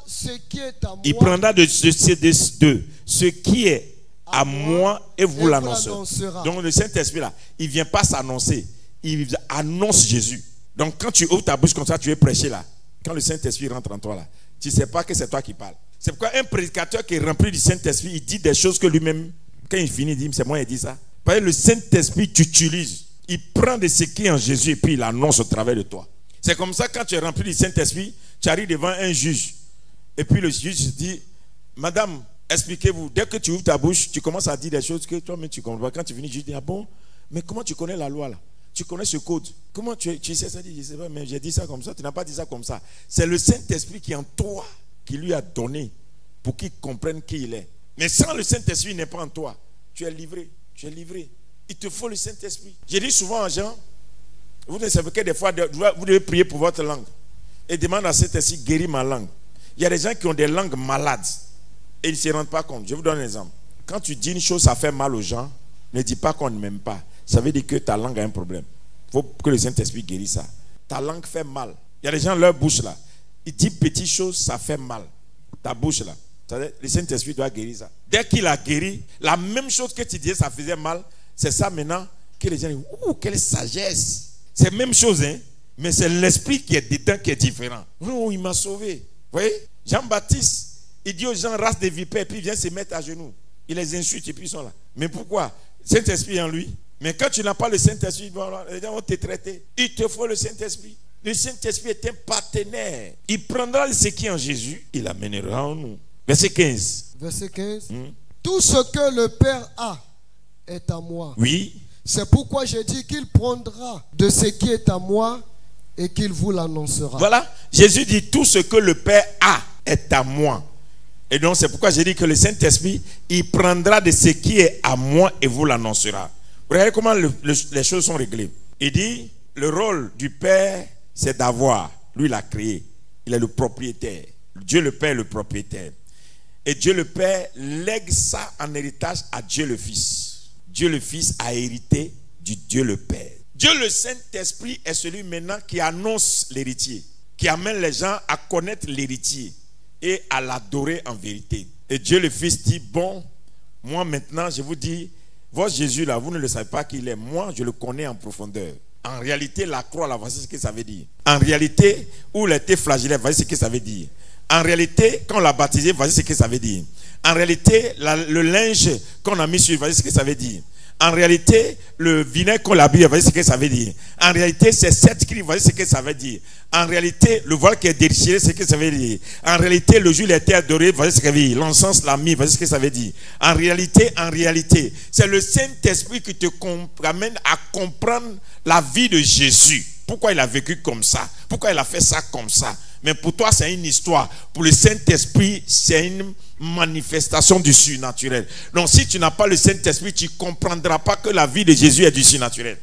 Speaker 2: ce qui est à moi.
Speaker 1: Il prendra de ce qui est à moi et vous l'annoncera. Donc le Saint-Esprit là, il ne vient pas s'annoncer. Il annonce Jésus. Donc quand tu ouvres ta bouche comme ça, tu veux prêcher là. Quand le Saint-Esprit rentre en toi là, tu ne sais pas que c'est toi qui parles. C'est pourquoi un prédicateur qui est rempli du Saint-Esprit, il dit des choses que lui-même, quand il finit, il dit, c'est moi qui ai dit ça. Parce que le Saint-Esprit t'utilise. Il prend de ce qui est en Jésus et puis il annonce au travers de toi. C'est comme ça, quand tu es rempli du Saint-Esprit, tu arrives devant un juge. Et puis le juge dit, madame, expliquez-vous. Dès que tu ouvres ta bouche, tu commences à dire des choses que toi-même tu comprends. Quand tu finis, le juge dit, ah bon, mais comment tu connais la loi là? Tu connais ce code? Comment tu sais ça? Je ne sais pas, mais j'ai dit ça comme ça. Tu n'as pas dit ça comme ça. C'est le Saint-Esprit qui est en toi, qui lui a donné pour qu'il comprenne qui il est. Mais sans le Saint-Esprit, il n'est pas en toi. Tu es livré. Tu es livré. Il te faut le Saint-Esprit. Je dis souvent aux gens, vous ne savez que des fois, vous devez prier pour votre langue. Et demande à Saint-Esprit, guéris ma langue. Il y a des gens qui ont des langues malades. Et ils ne se rendent pas compte. Je vous donne un exemple. Quand tu dis une chose, ça fait mal aux gens, ne dis pas qu'on ne m'aime pas. Ça veut dire que ta langue a un problème. Il faut que le Saint-Esprit guérisse ça. Ta langue fait mal. Il y a des gens, leur bouche là, ils disent petites choses, ça fait mal. Ta bouche là. Le Saint-Esprit doit guérir ça. Dès qu'il a guéri, la même chose que tu disais, ça faisait mal. C'est ça maintenant que les gens disent, ouh, quelle sagesse. C'est la même chose, hein. Mais c'est l'esprit qui est dedans qui est différent. Oh, il m'a sauvé. Vous voyez? Jean-Baptiste, il dit aux gens, race de vipères, puis il vient se mettre à genoux. Il les insulte et puis ils sont là. Mais pourquoi? Saint-Esprit en lui. Mais quand tu n'as pas le Saint-Esprit, les gens vont te traiter. Il te faut le Saint-Esprit. Le Saint-Esprit est un partenaire. Il prendra ce qui est en Jésus, il l'amènera en nous. Verset 15.
Speaker 2: Verset 15. Tout ce que le Père a est à moi.
Speaker 1: Oui.
Speaker 2: C'est pourquoi j'ai dit qu'il prendra de ce qui est à moi et qu'il vous l'annoncera. Voilà.
Speaker 1: Jésus dit tout ce que le Père a est à moi. Et donc c'est pourquoi j'ai dit que le Saint-Esprit, il prendra de ce qui est à moi et vous l'annoncera. Regardez comment les choses sont réglées. Il dit, le rôle du Père, c'est d'avoir. Lui, il a créé. Il est le propriétaire. Dieu le Père est le propriétaire. Et Dieu le Père lègue ça en héritage à Dieu le Fils. Dieu le Fils a hérité du Dieu le Père. Dieu le Saint-Esprit est celui maintenant qui annonce l'héritier, qui amène les gens à connaître l'héritier et à l'adorer en vérité. Et Dieu le Fils dit, bon, moi maintenant je vous dis, votre Jésus là, vous ne le savez pas qui il est. Moi, je le connais en profondeur. En réalité, la croix là, voici ce que ça veut dire. En réalité, où il a été flagellé, voici ce que ça veut dire. En réalité, quand on l'a baptisé, voici ce que ça veut dire. En réalité, le linge qu'on a mis sur lui, voici ce que ça veut dire. En réalité, le vinaigre qu'on l'a bu, voyez ce que ça veut dire. En réalité, c'est 7 cris, voyez ce que ça veut dire. En réalité, le voile qui est déchiré, c'est ce que ça veut dire. En réalité, le jour était adoré, voyez ce que ça veut dire. L'encens l'a mis, voyez ce que ça veut dire. En réalité, c'est le Saint-Esprit qui te amène à comprendre la vie de Jésus. Pourquoi il a vécu comme ça? Pourquoi il a fait ça comme ça? Mais pour toi, c'est une histoire. Pour le Saint-Esprit, c'est une manifestation du surnaturel. Donc, si tu n'as pas le Saint-Esprit, tu ne comprendras pas que la vie de Jésus est du surnaturel.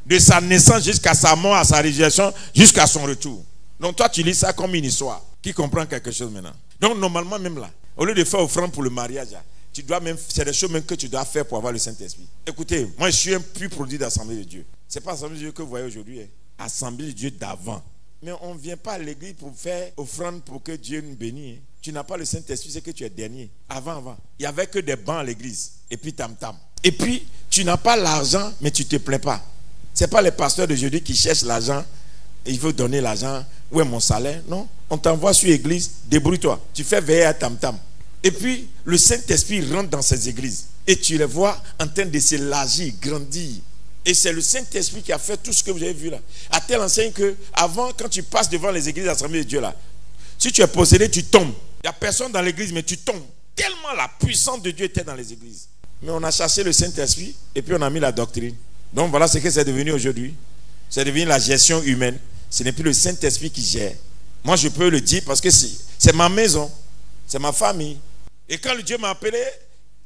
Speaker 1: De sa naissance jusqu'à sa mort, à sa résurrection, jusqu'à son retour. Donc, toi, tu lis ça comme une histoire. Qui comprend quelque chose maintenant? Donc, normalement, même là, au lieu de faire offrande pour le mariage, tu dois même, c'est des choses même que tu dois faire pour avoir le Saint-Esprit. Écoutez, moi, je suis un pur produit d'Assemblée de Dieu. Ce n'est pas l'Assemblée de Dieu que vous voyez aujourd'hui. Assemblée de Dieu d'avant. Mais on ne vient pas à l'église pour faire offrande pour que Dieu nous bénisse. Tu n'as pas le Saint-Esprit, c'est que tu es dernier. Avant. Il n'y avait que des bancs à l'église. Et puis tam-tam. Et puis, tu n'as pas l'argent, mais tu ne te plains pas. Ce n'est pas les pasteurs d'aujourd'hui qui cherchent l'argent. Et il faut donner l'argent. Où est mon salaire? Non. On t'envoie sur l'église. Débrouille-toi. Tu fais veiller à tam-tam. Et puis, le Saint-Esprit rentre dans ces églises. Et tu les vois en train de s'élargir, grandir. Et c'est le Saint-Esprit qui a fait tout ce que vous avez vu là. À telle enseigne que, avant, quand tu passes devant les églises d'Assemblée de Dieu là, si tu es possédé, tu tombes. Il n'y a personne dans l'église, mais tu tombes. Tellement la puissance de Dieu était dans les églises. Mais on a chassé le Saint-Esprit et puis on a mis la doctrine. Donc voilà ce que c'est devenu aujourd'hui. C'est devenu la gestion humaine. Ce n'est plus le Saint-Esprit qui gère. Moi, je peux le dire parce que c'est ma maison. C'est ma famille. Et quand le Dieu m'a appelé,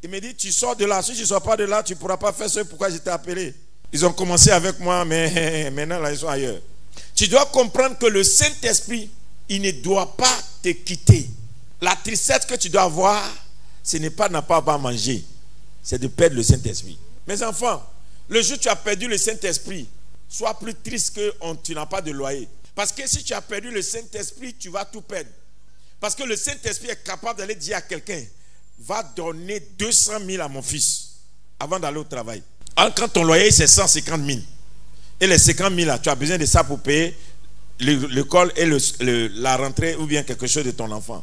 Speaker 1: il me dit, tu sors de là. Si tu ne sors pas de là, tu ne pourras pas faire ce pourquoi je t'ai appelé. Ils ont commencé avec moi, mais maintenant, là, ils sont ailleurs. Tu dois comprendre que le Saint-Esprit, il ne doit pas te quitter. La tristesse que tu dois avoir, ce n'est pas de ne pas avoir mangé. C'est de perdre le Saint-Esprit. Mes enfants, le jour où tu as perdu le Saint-Esprit, sois plus triste que tu n'as pas de loyer. Parce que si tu as perdu le Saint-Esprit, tu vas tout perdre. Parce que le Saint-Esprit est capable d'aller dire à quelqu'un, va donner 200 000 à mon fils avant d'aller au travail. Quand ton loyer c'est 150 000 et les 50 000 là, tu as besoin de ça pour payer l'école et la rentrée ou bien quelque chose de ton enfant.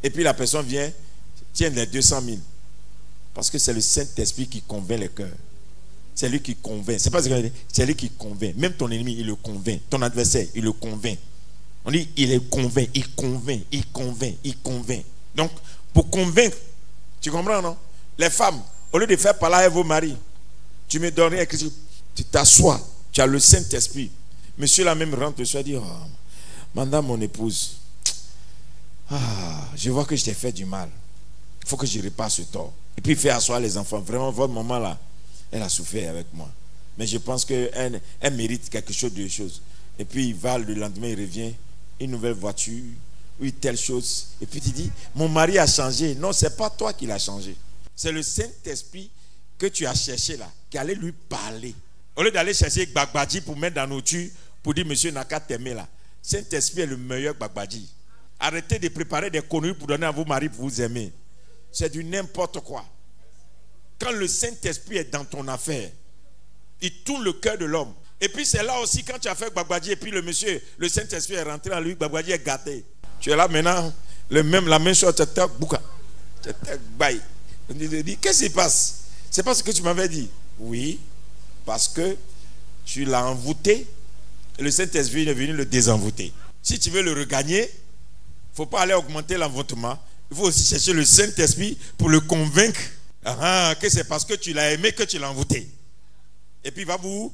Speaker 1: Et puis la personne vient, tient les 200 000. Parce que c'est le Saint-Esprit qui convainc les cœurs. C'est lui qui convainc. C'est pas ce que je dis, c'est lui qui convainc. Même ton ennemi, il le convainc. Ton adversaire, il le convainc. On dit, il est convainc, il convainc, il convainc, il convainc. Donc, pour convaincre, tu comprends, non? Les femmes, au lieu de faire parler avec vos maris, tu me donnes rien, tu t'assois, tu as le Saint-Esprit. Monsieur là même rentre le soir et dit, oh, madame mon épouse, je vois que je t'ai fait du mal. Il faut que je répare ce tort. Et puis il fait asseoir les enfants. Vraiment, votre maman là, elle a souffert avec moi. Mais je pense qu'elle mérite quelque chose de choses. Et puis il va, le lendemain, il revient, une nouvelle voiture, oui, telle chose. Et puis tu dis, mon mari a changé. Non, ce n'est pas toi qui l'as changé. C'est le Saint-Esprit que tu as cherché là, qui allait lui parler. Au lieu d'aller chercher Gbagbadji pour mettre dans nos tuyaux, pour dire, monsieur n'a qu'à t'aimer là. Saint-Esprit est le meilleur Gbagbadji. Arrêtez de préparer des conneries pour donner à vos maris pour vous aimer. C'est du n'importe quoi. Quand le Saint-Esprit est dans ton affaire, il tourne le cœur de l'homme. Et puis c'est là aussi quand tu as fait Gbagbadji et puis le monsieur, le Saint-Esprit est rentré en lui, Gbagbadji est gâté. Tu es là maintenant, la même chose, tu t'es bouka. Tu t'es bail. On dit, qu'est-ce qui se passe? C'est pas ce que tu m'avais dit. Oui, parce que tu l'as envoûté et le Saint-Esprit est venu le désenvoûter. Si tu veux le regagner, il ne faut pas aller augmenter l'envoûtement. Il faut aussi chercher le Saint-Esprit pour le convaincre que c'est parce que tu l'as aimé que tu l'as envoûté. Et puis il va vous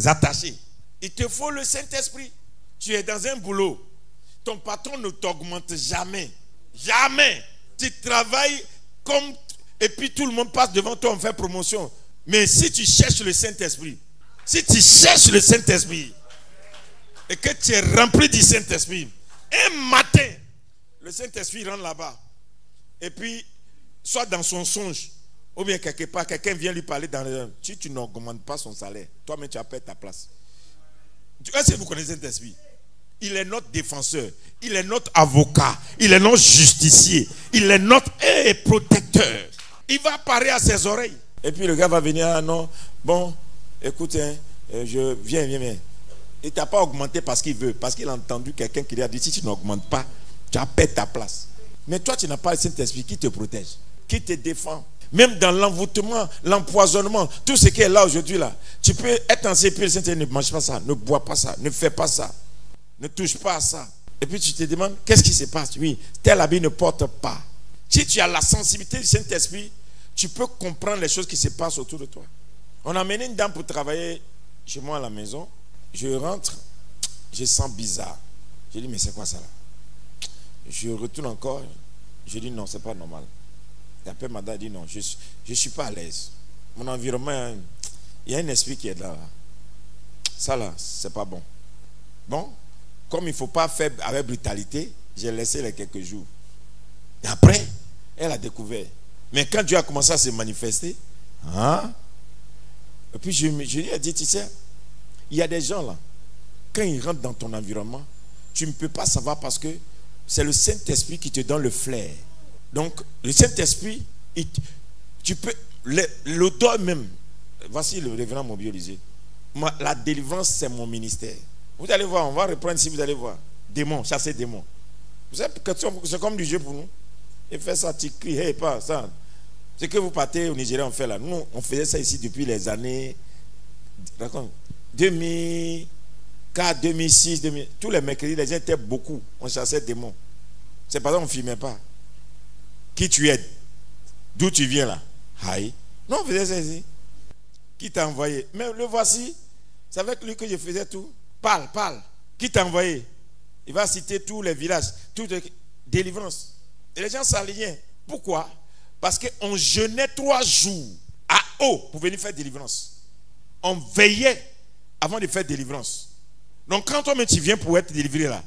Speaker 1: attacher. Il te faut le Saint-Esprit. Tu es dans un boulot. Ton patron ne t'augmente jamais. Jamais. Tu travailles comme... Et puis tout le monde passe devant toi, on fait promotion. Mais si tu cherches le Saint-Esprit, si tu cherches le Saint-Esprit, et que tu es rempli du Saint-Esprit, un matin, le Saint-Esprit rentre là-bas. Et puis, soit dans son songe, ou bien quelque part, quelqu'un vient lui parler dans le... Si tu n'augmentes pas son salaire, toi-même tu as perdu ta place. Est-ce que vous connaissez le Saint-Esprit? Il est notre défenseur, il est notre avocat, il est notre justicier, il est notre protecteur. Il va parler à ses oreilles. Et puis le gars va venir, ah non, bon, écoute, viens. Il ne t'a pas augmenté parce qu'il veut, parce qu'il a entendu quelqu'un qui lui a dit, si tu n'augmentes pas, tu as perdu ta place. Mais toi, tu n'as pas le Saint-Esprit qui te protège, qui te défend. Même dans l'envoûtement, l'empoisonnement, tout ce qui est là aujourd'hui là. Tu peux être en CP, le Saint-Esprit ne mange pas ça, ne bois pas ça, ne fais pas ça, ne touche pas à ça. Et puis tu te demandes, qu'est-ce qui se passe? Oui, tel habit ne porte pas. Si tu as la sensibilité du Saint-Esprit, tu peux comprendre les choses qui se passent autour de toi. On a amené une dame pour travailler chez moi à la maison. Je rentre, je sens bizarre. Je dis, mais c'est quoi ça là? Je retourne encore. Je dis, non, c'est pas normal. Et après, madame dit, non, je ne suis pas à l'aise. Mon environnement, il y a un esprit qui est là. Ça là, c'est pas bon. Bon, comme il ne faut pas faire avec brutalité, j'ai laissé les quelques jours. Et après, elle a découvert. Mais quand Dieu a commencé à se manifester, et puis je lui ai dit, tu sais, il y a des gens là, quand ils rentrent dans ton environnement, tu ne peux pas savoir parce que c'est le Saint-Esprit qui te donne le flair. Donc, le Saint-Esprit, tu peux, l'odeur même, voici le révérend Mobilisé. La délivrance, c'est mon ministère. Vous allez voir, on va reprendre ici, vous allez voir. Démons, chasser démons. Vous savez que c'est comme du jeu pour nous. Et fait ça, tu cries, hey, pas ça. Ce que vous partez au Nigeria, on fait là. Nous, on faisait ça ici depuis les années 2004, 2006, 2000. Tous les mercredis, les gens étaient beaucoup. On chassait des démons. C'est pas ça qu'on ne filmait pas. Qui tu es? D'où tu viens là? Aïe. Non, on faisait ça ici. Qui t'a envoyé? Mais le voici. C'est avec lui que je faisais tout. Parle. Qui t'a envoyé? Il va citer tous les villages, toutes les délivrances. Et les gens s'alignaient. Pourquoi? Parce qu'on jeûnait 3 jours à eau pour venir faire délivrance. On veillait avant de faire délivrance. Donc quand toi-même tu viens pour être délivré là,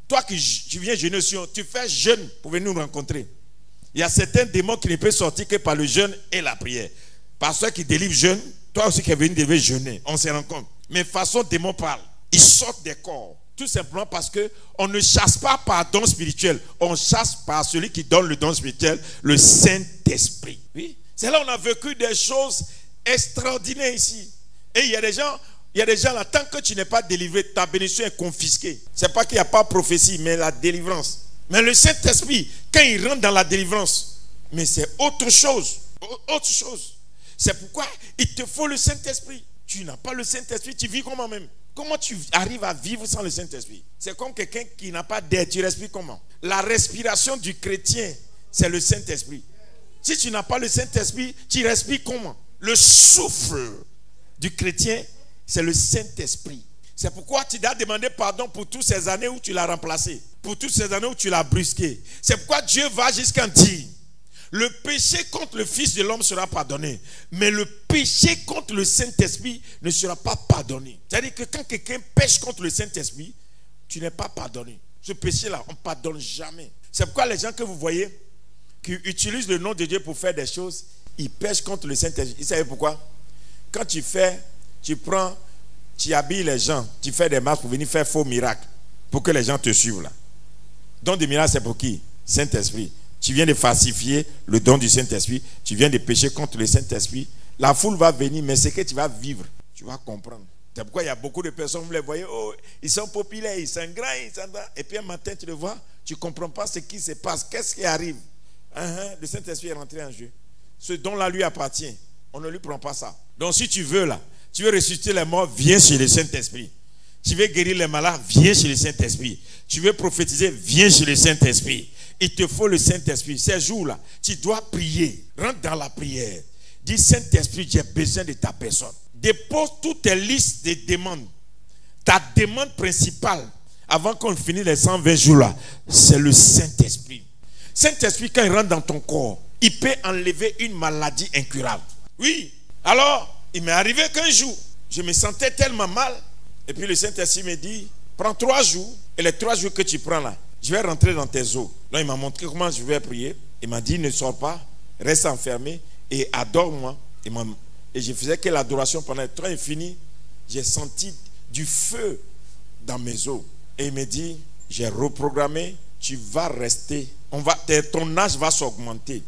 Speaker 1: toi qui tu viens jeûner aussi, tu fais jeûne pour venir nous rencontrer. Il y a certains démons qui ne peuvent sortir que par le jeûne et la prière. Par ceux qui délivrent jeûne, toi aussi qui es venu devais jeûner. On se rencontre. Mais façon démons parlent. Ils sortent des corps. Tout simplement parce qu'on ne chasse pas par don spirituel. On chasse par celui qui donne le don spirituel, le Saint-Esprit. Oui. C'est là où on a vécu des choses extraordinaires ici. Et il y a des gens là, tant que tu n'es pas délivré, ta bénédiction est confisquée. C'est pas qu'il n'y a pas de prophétie, mais la délivrance. Mais le Saint-Esprit, quand il rentre dans la délivrance, mais c'est autre chose. Autre chose. C'est pourquoi il te faut le Saint-Esprit. Tu n'as pas le Saint-Esprit, tu vis comment même? Comment tu arrives à vivre sans le Saint-Esprit? C'est comme quelqu'un qui n'a pas d'air. Tu respires comment? La respiration du chrétien, c'est le Saint-Esprit. Si tu n'as pas le Saint-Esprit, tu respires comment? Le souffle du chrétien, c'est le Saint-Esprit. C'est pourquoi tu dois demander pardon pour toutes ces années où tu l'as remplacé. Pour toutes ces années où tu l'as brusqué. C'est pourquoi Dieu va jusqu'à dire: le péché contre le Fils de l'homme sera pardonné, mais le péché contre le Saint-Esprit ne sera pas pardonné. C'est-à-dire que quand quelqu'un pêche contre le Saint-Esprit, tu n'es pas pardonné. Ce péché-là, on ne pardonne jamais. C'est pourquoi les gens que vous voyez qui utilisent le nom de Dieu pour faire des choses, ils pêchent contre le Saint-Esprit. Vous savez pourquoi? Quand tu habilles les gens, tu fais des marches pour venir faire faux miracles, pour que les gens te suivent là. Don de miracle, c'est pour qui? Saint-Esprit. Tu viens de falsifier le don du Saint-Esprit. Tu viens de pécher contre le Saint-Esprit. La foule va venir, mais c'est que tu vas vivre. Tu vas comprendre. C'est pourquoi il y a beaucoup de personnes, vous les voyez, oh, ils sont populaires, ils sont grands, ils sont là. Et puis un matin, tu le vois, tu ne comprends pas ce qui se passe. Qu'est-ce qui arrive? Le Saint-Esprit est rentré en jeu. Ce don-là lui appartient. On ne lui prend pas ça. Donc si tu veux là, tu veux ressusciter les morts, viens chez le Saint-Esprit. Tu veux guérir les malades, viens chez le Saint-Esprit. Tu veux prophétiser, viens chez le Saint-Esprit. Il te faut le Saint-Esprit. Ces jours-là, tu dois prier. Rentre dans la prière. Dis: Saint-Esprit, j'ai besoin de ta personne. Dépose toutes tes listes de demandes. Ta demande principale, avant qu'on finisse les 120 jours là, c'est le Saint-Esprit. Saint-Esprit, quand il rentre dans ton corps, il peut enlever une maladie incurable. Oui. Alors, il m'est arrivé qu'un jour, je me sentais tellement mal. Et puis le Saint-Esprit me dit: prends 3 jours. Et les 3 jours que tu prends là, je vais rentrer dans tes os. Là, il m'a montré comment je vais prier. Il m'a dit: ne sors pas, reste enfermé et adore-moi. Et je faisais que l'adoration pendant le temps infini. J'ai senti du feu dans mes os. Et il me dit: j'ai reprogrammé, tu vas rester. Ton âge va s'augmenter.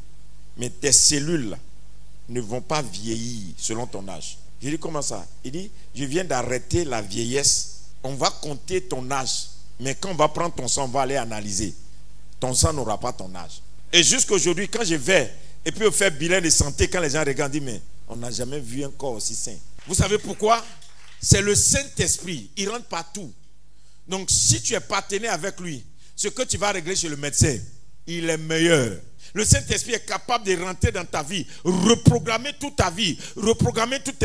Speaker 1: Mais tes cellules là, ne vont pas vieillir selon ton âge. Je dis: comment ça? Il dit: je viens d'arrêter la vieillesse. On va compter ton âge. Mais quand on va prendre ton sang, on va aller analyser. Ton sang n'aura pas ton âge. Et jusqu'aujourd'hui, quand je vais Et puis on fait bilan de santé quand les gens regardent, mais on n'a jamais vu un corps aussi sain. Vous savez pourquoi? C'est le Saint-Esprit. Il rentre partout. Donc si tu es partenaire avec lui, ce que tu vas régler chez le médecin, il est meilleur. Le Saint-Esprit est capable de rentrer dans ta vie, reprogrammer toute ta vie, reprogrammer toutes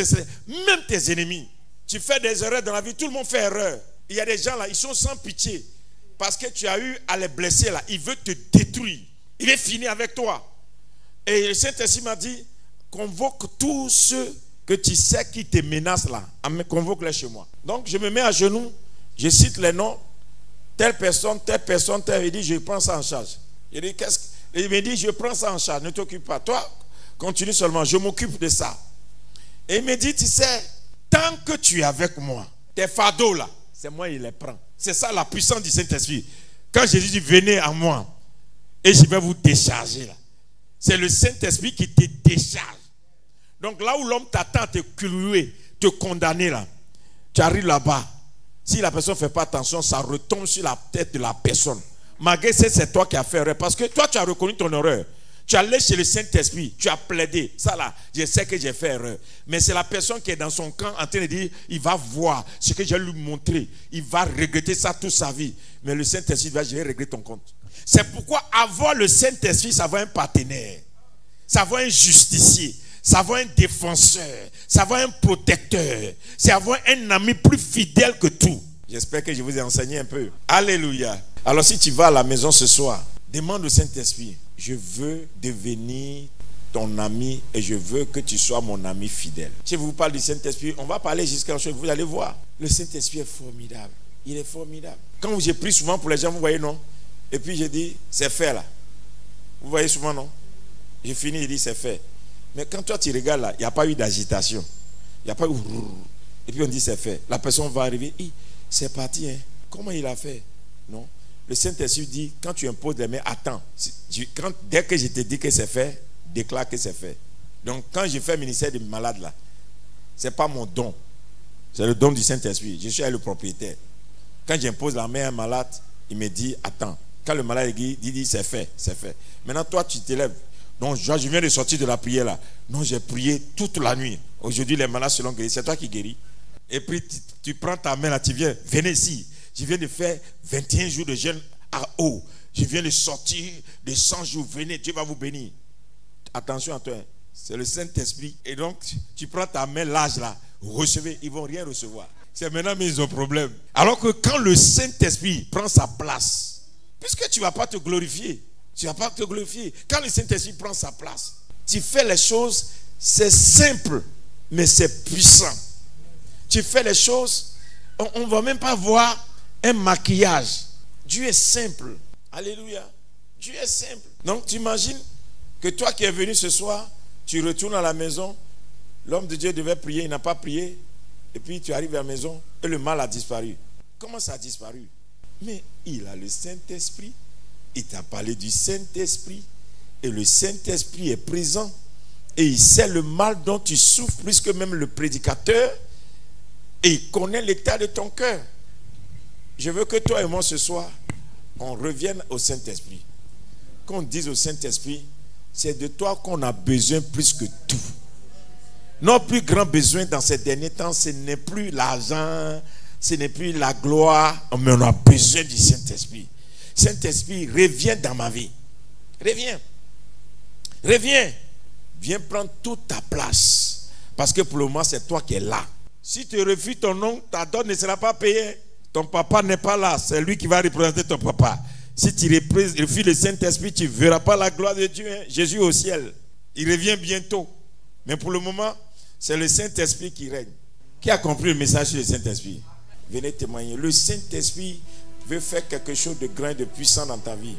Speaker 1: même tes ennemis. Tu fais des erreurs dans la vie, tout le monde fait erreur. Il y a des gens là, ils sont sans pitié. Parce que tu as eu à les blesser là, il veut te détruire. Il veut finir avec toi. Et le Saint-Esprit m'a dit, convoque tous ceux que tu sais qui te menacent là, convoque-les chez moi. Donc je me mets à genoux, je cite les noms, telle personne, il dit, je prends ça en charge. Il dit, il me dit, je prends ça en charge, ne t'occupe pas. Toi, continue seulement, je m'occupe de ça. Et il me dit, tu sais, tant que tu es avec moi, tes fardeaux là, c'est moi qui les prends. C'est ça la puissance du Saint-Esprit. Quand Jésus dit, venez à moi, et je vais vous décharger là. C'est le Saint-Esprit qui te décharge. Donc là où l'homme t'attend à te clouer, te condamner là, tu arrives là-bas. Si la personne ne fait pas attention, ça retombe sur la tête de la personne. Malgré ça, c'est toi qui as fait erreur. Parce que toi, tu as reconnu ton erreur. Tu es allé chez le Saint-Esprit, tu as plaidé. Ça là, je sais que j'ai fait erreur. Mais c'est la personne qui est dans son camp en train de dire, il va voir ce que je vais lui montrer. Il va regretter ça toute sa vie. Mais le Saint-Esprit va, je vais régler ton compte. C'est pourquoi avoir le Saint-Esprit, ça va un partenaire. Ça va un justicier. Ça va un défenseur. Ça va un protecteur. C'est avoir un ami plus fidèle que tout. J'espère que je vous ai enseigné un peu. Alléluia. Alors si tu vas à la maison ce soir, demande au Saint-Esprit, je veux devenir ton ami et je veux que tu sois mon ami fidèle. Si je vous parle du Saint-Esprit, on va parler jusqu'à la chose, vous allez voir. Le Saint-Esprit est formidable. Il est formidable. Quand j'ai pris souvent pour les gens, vous voyez, non? Et puis j'ai dit, c'est fait là. Vous voyez souvent, non? J'ai fini, il dit, c'est fait. Mais quand toi tu regardes là, il n'y a pas eu d'agitation. Il n'y a pas eu... Et puis on dit, c'est fait. La personne va arriver, c'est parti, hein. Comment il a fait? Non. Le Saint-Esprit dit, quand tu imposes les mains, attends. Dès que je te dis que c'est fait, déclare que c'est fait. Donc quand je fais le ministère des malades là, ce n'est pas mon don. C'est le don du Saint-Esprit. Je suis le propriétaire. Quand j'impose la main à un malade, il me dit, attends. Quand le malade dit c'est fait, c'est fait. Maintenant toi tu t'élèves. Donc je viens de sortir de la prière là. Non, j'ai prié toute la nuit. Aujourd'hui les malades seront guéris. C'est toi qui guéris. Et puis tu prends ta main là, tu viens, venez ici. Je viens de faire 21 jours de jeûne à eau. Je viens de sortir de 100 jours. Venez, Dieu va vous bénir. Attention à toi. C'est le Saint-Esprit. Et donc, tu prends ta main large là. Recevez. Ils ne vont rien recevoir. C'est maintenant, mais ils ont problème. Alors que quand le Saint-Esprit prend sa place, puisque tu ne vas pas te glorifier. Tu ne vas pas te glorifier. Quand le Saint-Esprit prend sa place, tu fais les choses, c'est simple, mais c'est puissant. Tu fais les choses, on ne va même pas voir un maquillage. Dieu est simple. Alléluia. Dieu est simple. Donc tu imagines que toi qui es venu ce soir, tu retournes à la maison, l'homme de Dieu devait prier, il n'a pas prié, et puis tu arrives à la maison et le mal a disparu. Comment ça a disparu? Mais il a le Saint-Esprit. Il t'a parlé du Saint-Esprit. Et le Saint-Esprit est présent. Et il sait le mal dont tu souffres plus que même le prédicateur. Et il connaît l'état de ton cœur. Je veux que toi et moi ce soir, on revienne au Saint-Esprit. Qu'on dise au Saint-Esprit, c'est de toi qu'on a besoin plus que tout. Notre plus grand besoin dans ces derniers temps, ce n'est plus l'argent, ce n'est plus la gloire, mais on a besoin du Saint-Esprit. Saint-Esprit, reviens dans ma vie. Reviens. Reviens. Viens prendre toute ta place. Parce que pour le moment, c'est toi qui es là. Si tu refuses ton nom, ta dot ne sera pas payée. Ton papa n'est pas là. C'est lui qui va représenter ton papa. Si tu refuses le Saint-Esprit, tu ne verras pas la gloire de Dieu. Hein? Jésus au ciel. Il revient bientôt. Mais pour le moment, c'est le Saint-Esprit qui règne. Qui a compris le message sur le Saint-Esprit? Venez témoigner. Le Saint-Esprit veut faire quelque chose de grand et de puissant dans ta vie.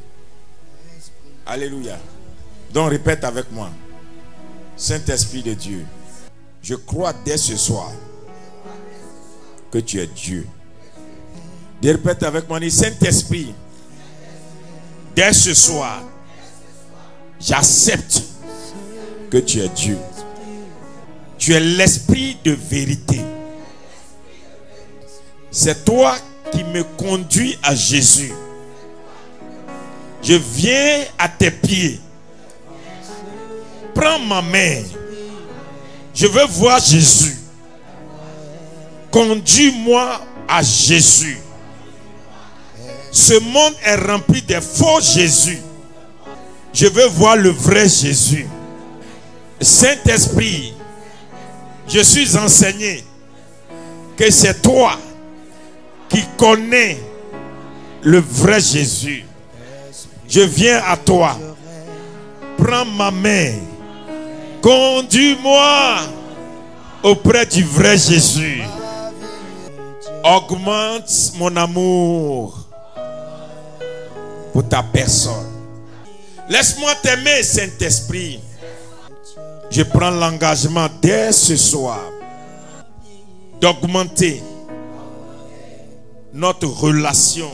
Speaker 1: Alléluia. Donc répète avec moi. Saint-Esprit de Dieu, je crois dès ce soir que tu es Dieu. Répète avec moi. Saint-Esprit, dès ce soir, j'accepte que tu es Dieu. Tu es l'esprit de vérité. C'est toi qui me conduit à Jésus. Je viens à tes pieds. Prends ma main. Je veux voir Jésus. Conduis-moi à Jésus. Ce monde est rempli de faux Jésus. Je veux voir le vrai Jésus. Saint-Esprit, je suis enseigné que c'est toi qui connais le vrai Jésus. Je viens à toi. Prends ma main. Conduis-moi auprès du vrai Jésus. Augmente mon amour pour ta personne. Laisse-moi t'aimer, Saint-Esprit. Je prends l'engagement dès ce soir d'augmenter notre relation,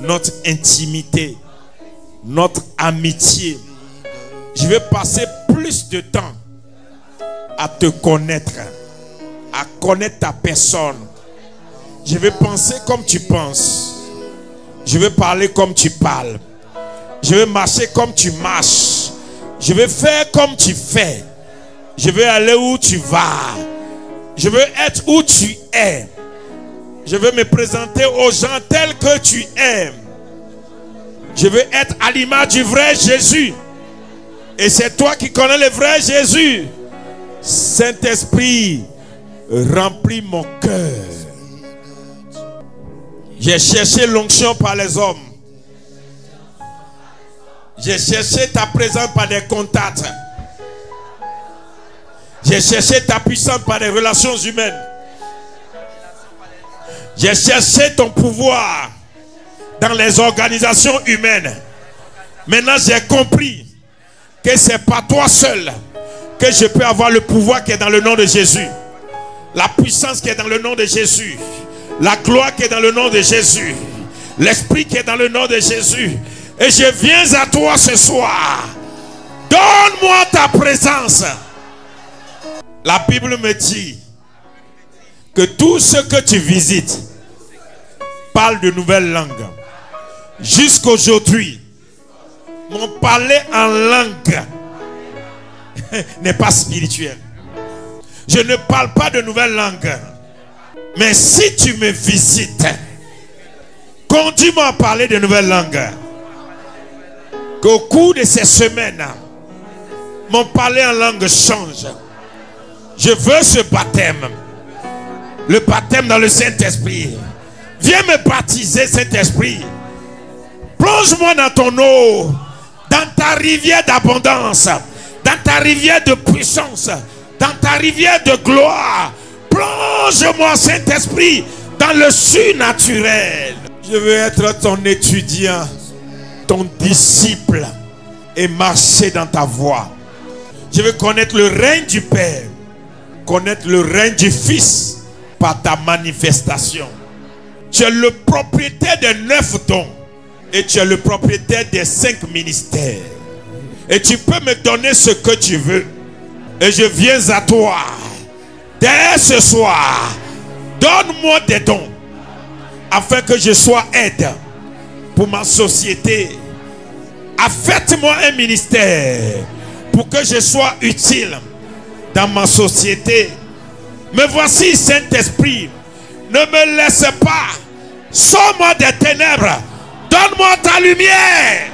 Speaker 1: notre intimité, notre amitié. Je vais passer plus de temps à te connaître, à connaître ta personne. Je vais penser comme tu penses. Je vais parler comme tu parles. Je vais marcher comme tu marches. Je vais faire comme tu fais. Je vais aller où tu vas. Je veux être où tu es. Je veux me présenter aux gens tels que tu es. Je veux être à l'image du vrai Jésus. Et c'est toi qui connais le vrai Jésus. Saint-Esprit, remplis mon cœur. J'ai cherché l'onction par les hommes. J'ai cherché ta présence par des contacts. J'ai cherché ta puissance par des relations humaines. J'ai cherché ton pouvoir dans les organisations humaines. Maintenant, j'ai compris que c'est pas toi seul que je peux avoir le pouvoir qui est dans le nom de Jésus. La puissance qui est dans le nom de Jésus. La gloire qui est dans le nom de Jésus. L'esprit qui est dans le nom de Jésus. Et je viens à toi ce soir. Donne-moi ta présence. La Bible me dit que tout ce que tu visites parle de nouvelles langues. Jusqu'aujourd'hui, mon parler en langue n'est pas spirituel. Je ne parle pas de nouvelles langues. Mais si tu me visites, conduis-moi à parler de nouvelles langues. Qu'au cours de ces semaines, mon parler en langue change. Je veux ce baptême. Le baptême dans le Saint-Esprit. Viens me baptiser, Saint-Esprit. Plonge-moi dans ton eau, dans ta rivière d'abondance, dans ta rivière de puissance, dans ta rivière de gloire. Plonge-moi, Saint-Esprit, dans le surnaturel. Je veux être ton étudiant, ton disciple, et marcher dans ta voie. Je veux connaître le règne du Père, connaître le règne du Fils par ta manifestation. Tu es le propriétaire des 9 dons et tu es le propriétaire des 5 ministères. Et tu peux me donner ce que tu veux. Et je viens à toi. Dès ce soir, donne-moi des dons afin que je sois aide pour ma société. Affecte-moi un ministère pour que je sois utile dans ma société. Me voici, Saint-Esprit. Ne me laisse pas. Sors-moi des ténèbres. Donne-moi ta lumière.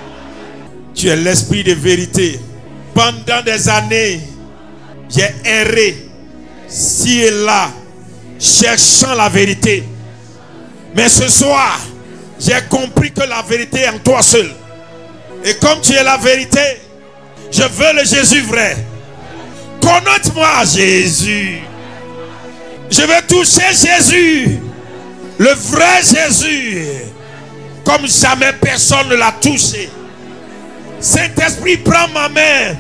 Speaker 1: Tu es l'esprit de vérité. Pendant des années, j'ai erré ci et là, cherchant la vérité. Mais ce soir, j'ai compris que la vérité est en toi seul. Et comme tu es la vérité, je veux le Jésus vrai. Connecte-moi à Jésus. Je veux toucher Jésus, le vrai Jésus, comme jamais personne ne l'a touché. Saint-Esprit, prends ma main.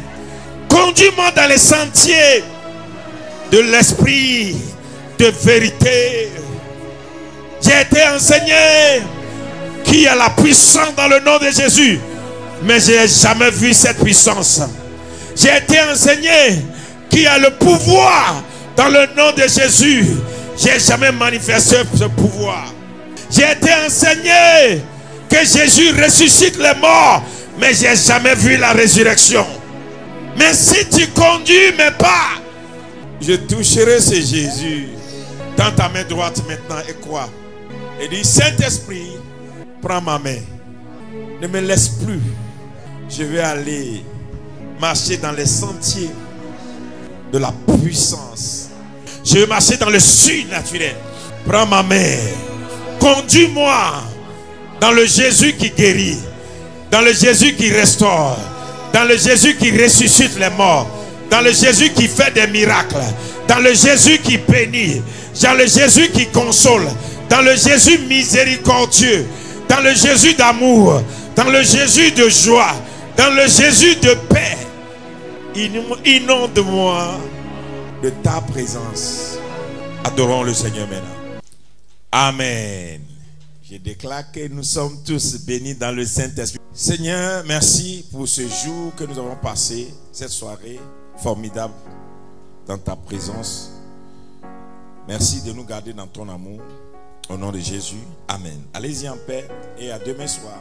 Speaker 1: Conduis-moi dans les sentiers de l'esprit de vérité. J'ai été enseigné qu'il y a la puissance dans le nom de Jésus. Mais je n'ai jamais vu cette puissance. J'ai été enseigné qu'il y a le pouvoir dans le nom de Jésus. Je n'ai jamais manifesté ce pouvoir. J'ai été enseigné que Jésus ressuscite les morts. Mais je n'ai jamais vu la résurrection. Mais si tu conduis mes pas, je toucherai ce Jésus. Tends ta main droite maintenant et crois. Et dis, Saint-Esprit, prends ma main. Ne me laisse plus. Je vais aller marcher dans les sentiers de la puissance. Je vais marcher dans le surnaturel. Prends ma main. Conduis-moi dans le Jésus qui guérit, dans le Jésus qui restaure, dans le Jésus qui ressuscite les morts, dans le Jésus qui fait des miracles, dans le Jésus qui bénit, dans le Jésus qui console, dans le Jésus miséricordieux, dans le Jésus d'amour, dans le Jésus de joie, dans le Jésus de paix. Inonde-moi de ta présence. Adorons le Seigneur maintenant. Amen. Je déclare que nous sommes tous bénis dans le Saint-Esprit. Seigneur, merci pour ce jour que nous avons passé, cette soirée formidable dans ta présence. Merci de nous garder dans ton amour. Au nom de Jésus. Amen. Allez-y en paix et à demain soir.